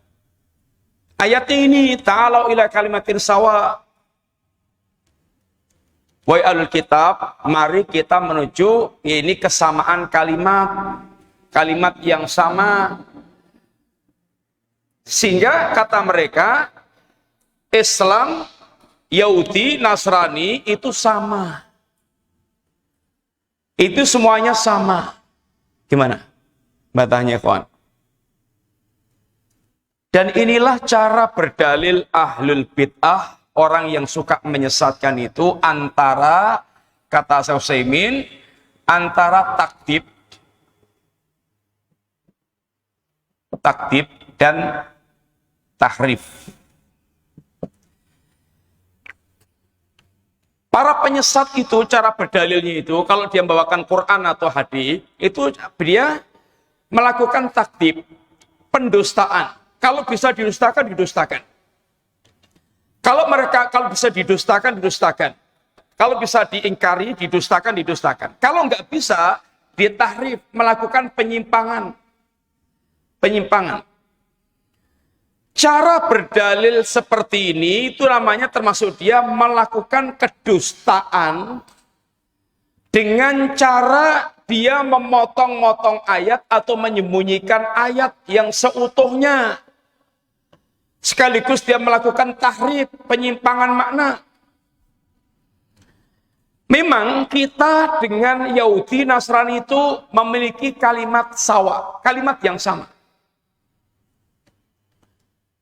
Ayatnya ini ta'alau ila kalimatin sawa. Wahai ahlul kitab, mari kita menuju ini kesamaan kalimat. Kalimat yang sama. Sehingga kata mereka, Islam, Yahudi, Nasrani itu sama. Itu semuanya sama. Gimana? Bantahnya, kawan. Dan inilah cara berdalil ahlul bid'ah, orang yang suka menyesatkan itu antara, kata Syekh Utsaimin, antara takdib dan tahrif. Para penyesat itu, cara berdalilnya itu, kalau dia membawakan Quran atau hadis, itu dia melakukan takdib, pendustaan. Kalau bisa didustakan, didustakan. Kalau bisa didustakan, didustakan. Kalau bisa diingkari, didustakan, didustakan. Kalau nggak bisa, ditahrif, melakukan penyimpangan. Penyimpangan. Cara berdalil seperti ini, itu namanya termasuk dia melakukan kedustaan dengan cara dia memotong-motong ayat atau menyembunyikan ayat yang seutuhnya. Sekaligus dia melakukan tahrif, penyimpangan makna. Memang kita dengan Yahudi Nasrani itu memiliki kalimat sawa, kalimat yang sama.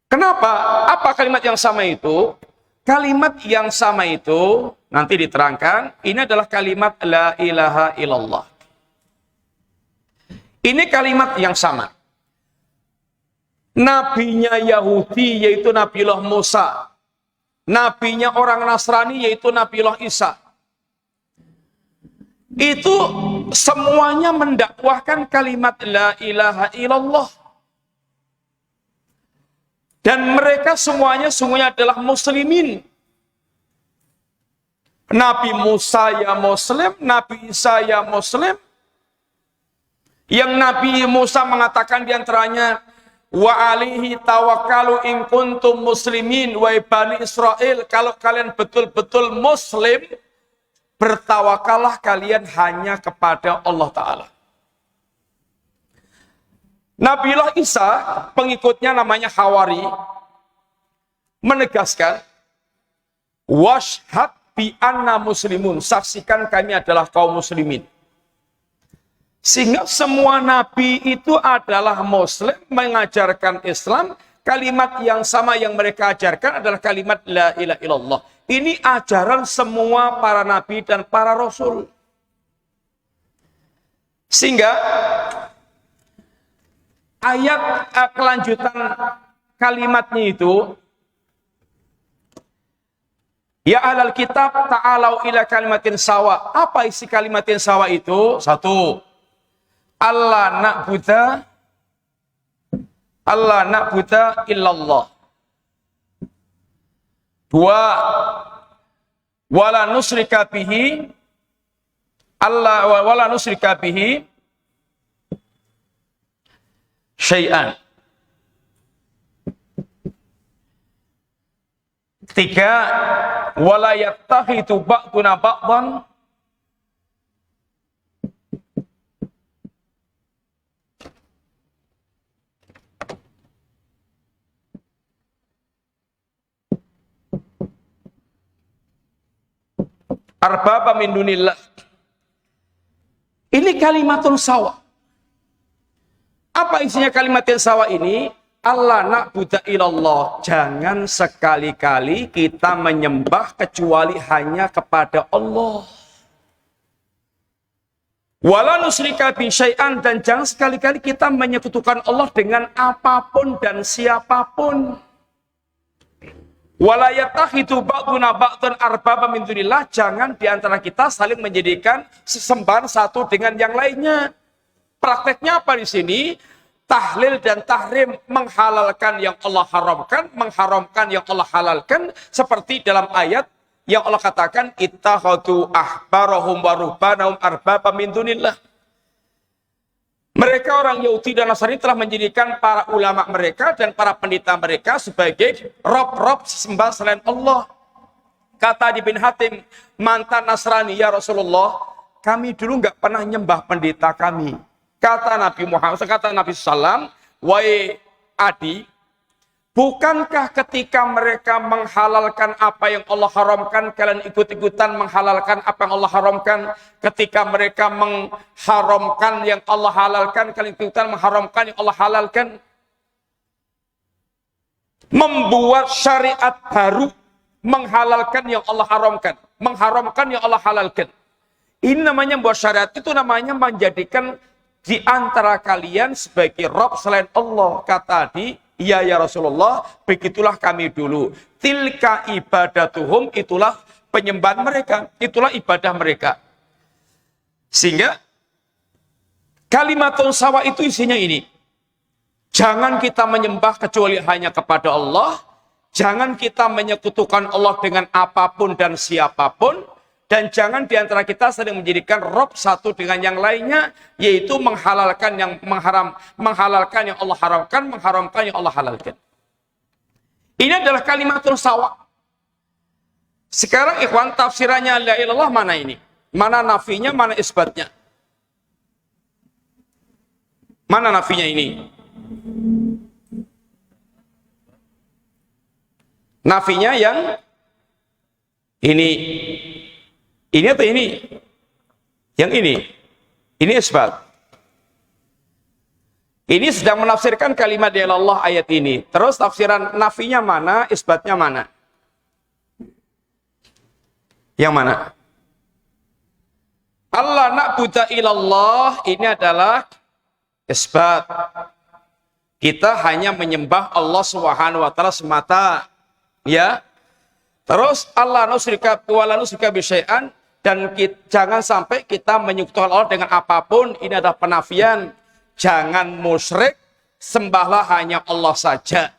Kenapa? Apa kalimat yang sama itu? Kalimat yang sama itu, nanti diterangkan, ini adalah kalimat la ilaha illallah. Ini kalimat yang sama. Nabinya Yahudi yaitu Nabiullah Musa. Nabinya orang Nasrani yaitu Nabiullah Isa. Itu semuanya mendakwahkan kalimat la ilaha illallah. Dan mereka semuanya adalah muslimin. Nabi Musa ya muslim, Nabi Isa ya muslim. Yang Nabi Musa mengatakan diantaranya, wa alihi tawakkalu in kuntum muslimin, wa bani Israel, kalau kalian betul-betul muslim, bertawakallah kalian hanya kepada Allah Ta'ala. Nabiullah Isa, pengikutnya namanya Hawari, menegaskan, washhad bi anna muslimun, saksikan kami adalah kaum muslimin. Sehingga semua nabi itu adalah muslim, mengajarkan Islam. Kalimat yang sama yang mereka ajarkan adalah kalimat la ilaha illallah. Ini ajaran semua para nabi dan para rasul. Sehingga ayat kelanjutan kalimatnya itu, ya ahlal kitab ta'alau ila kalimatin sawa. Apa isi kalimatin sawa itu? Satu, Allah na'budu illallah. Dua, wala nusyrika bihi syai'an. Tiga, wala yattakhidhu ba'duna ba'dan arbaba min dunillah. Ini kalimatun sawa. Apa isinya kalimatun sawa ini? Allah na'budu ilallah. Jangan sekali-kali kita menyembah kecuali hanya kepada Allah. Wala nusyrika bi syai'an, dan jangan sekali-kali kita menyekutukan Allah dengan apapun dan siapapun. Wala yattakhidhu ba'duna ba'dan arbaba min dunillah, jangan diantara kita saling menjadikan sesembahan satu dengan yang lainnya. Prakteknya apa di sini? Tahlil dan tahrim, menghalalkan yang Allah haramkan, mengharamkan yang Allah halalkan, seperti dalam ayat yang Allah katakan ittakhadhu ahbarahum wa ruhbanahum arbaba min dunillah. Mereka orang Yahudi dan Nasrani telah menjadikan para ulama mereka dan para pendeta mereka sebagai rob-rob sembah selain Allah. Kata Adi bin Hatim, mantan Nasrani, ya Rasulullah, kami dulu nggak pernah nyembah pendeta kami. Kata Nabi Muhammad, kata Nabi SAW, wahai Adi, bukankah ketika mereka menghalalkan apa yang Allah haramkan, kalian ikut-ikutan menghalalkan apa yang Allah haramkan? Ketika mereka mengharamkan yang Allah halalkan, kalian ikut-ikutan mengharamkan yang Allah halalkan? Membuat syariat baru, menghalalkan yang Allah haramkan, mengharamkan yang Allah halalkan. Ini namanya membuat syariat, itu namanya menjadikan di antara kalian sebagai Rob selain Allah. Kata Adi, iya ya Rasulullah, begitulah kami dulu. Tilka ibadatuhum, itulah penyembahan mereka, itulah ibadah mereka. Sehingga kalimatun sawa itu isinya ini. Jangan kita menyembah kecuali hanya kepada Allah. Jangan kita menyekutukan Allah dengan apapun dan siapapun. Dan jangan diantara kita sering menjadikan Rob satu dengan yang lainnya, yaitu menghalalkan yang menghalalkan yang Allah haramkan, mengharamkan yang Allah halalkan. Ini adalah kalimatul sawa. Sekarang ikhwan, tafsirannya la ilallah mana ini? Mana nafinya, mana isbatnya? Mana nafinya ini? Nafinya yang ini. Ini atau ini? Yang ini. Ini isbat. Ini sedang menafsirkan kalimat ya Allah ayat ini. Terus tafsiran nafinya mana? Isbatnya mana? Yang mana? Allah na'budu ilallah, ini adalah isbat. Kita hanya menyembah Allah Subhanahu wa taala semata. Ya. Terus Allah nusyrika wa la nusyrika bi syai'an, dan jangan sampai kita menyekutukan Allah dengan apapun. Ini adalah penafian. Jangan musyrik, sembahlah hanya Allah saja.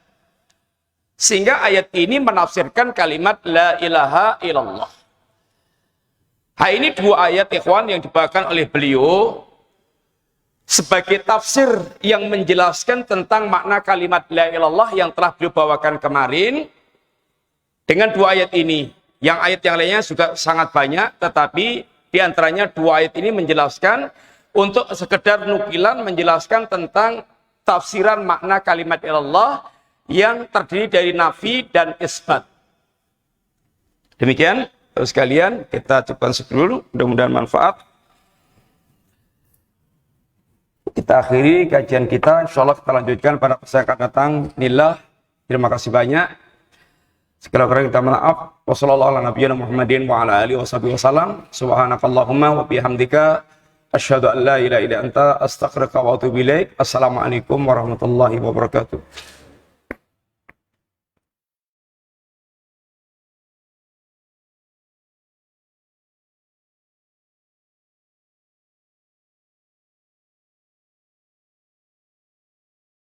Sehingga ayat ini menafsirkan kalimat la ilaha illallah. Ini dua ayat ikhwan yang dibawakan oleh beliau sebagai tafsir yang menjelaskan tentang makna kalimat la ilallah yang telah beliau bawakan kemarin. Dengan dua ayat ini, yang ayat yang lainnya juga sangat banyak, tetapi diantaranya dua ayat ini menjelaskan untuk sekedar nukilan menjelaskan tentang tafsiran makna kalimat ilallah yang terdiri dari nafi dan isbat. Demikian, terus sekalian kita cukupkan dulu, mudah-mudahan manfaat. Kita akhiri kajian kita, insyaallah kita lanjutkan pada pesan akan datang. Nillah, terima kasih banyak. Segala kurang kita maaf. Wassalamualaikum warahmatullahi wabarakatuh. Subhanakallahumma wa bihamdika asyhadu an la ilaha illa anta astaghfiruka wa atubu ilaik. Assalamualaikum warahmatullahi wabarakatuh.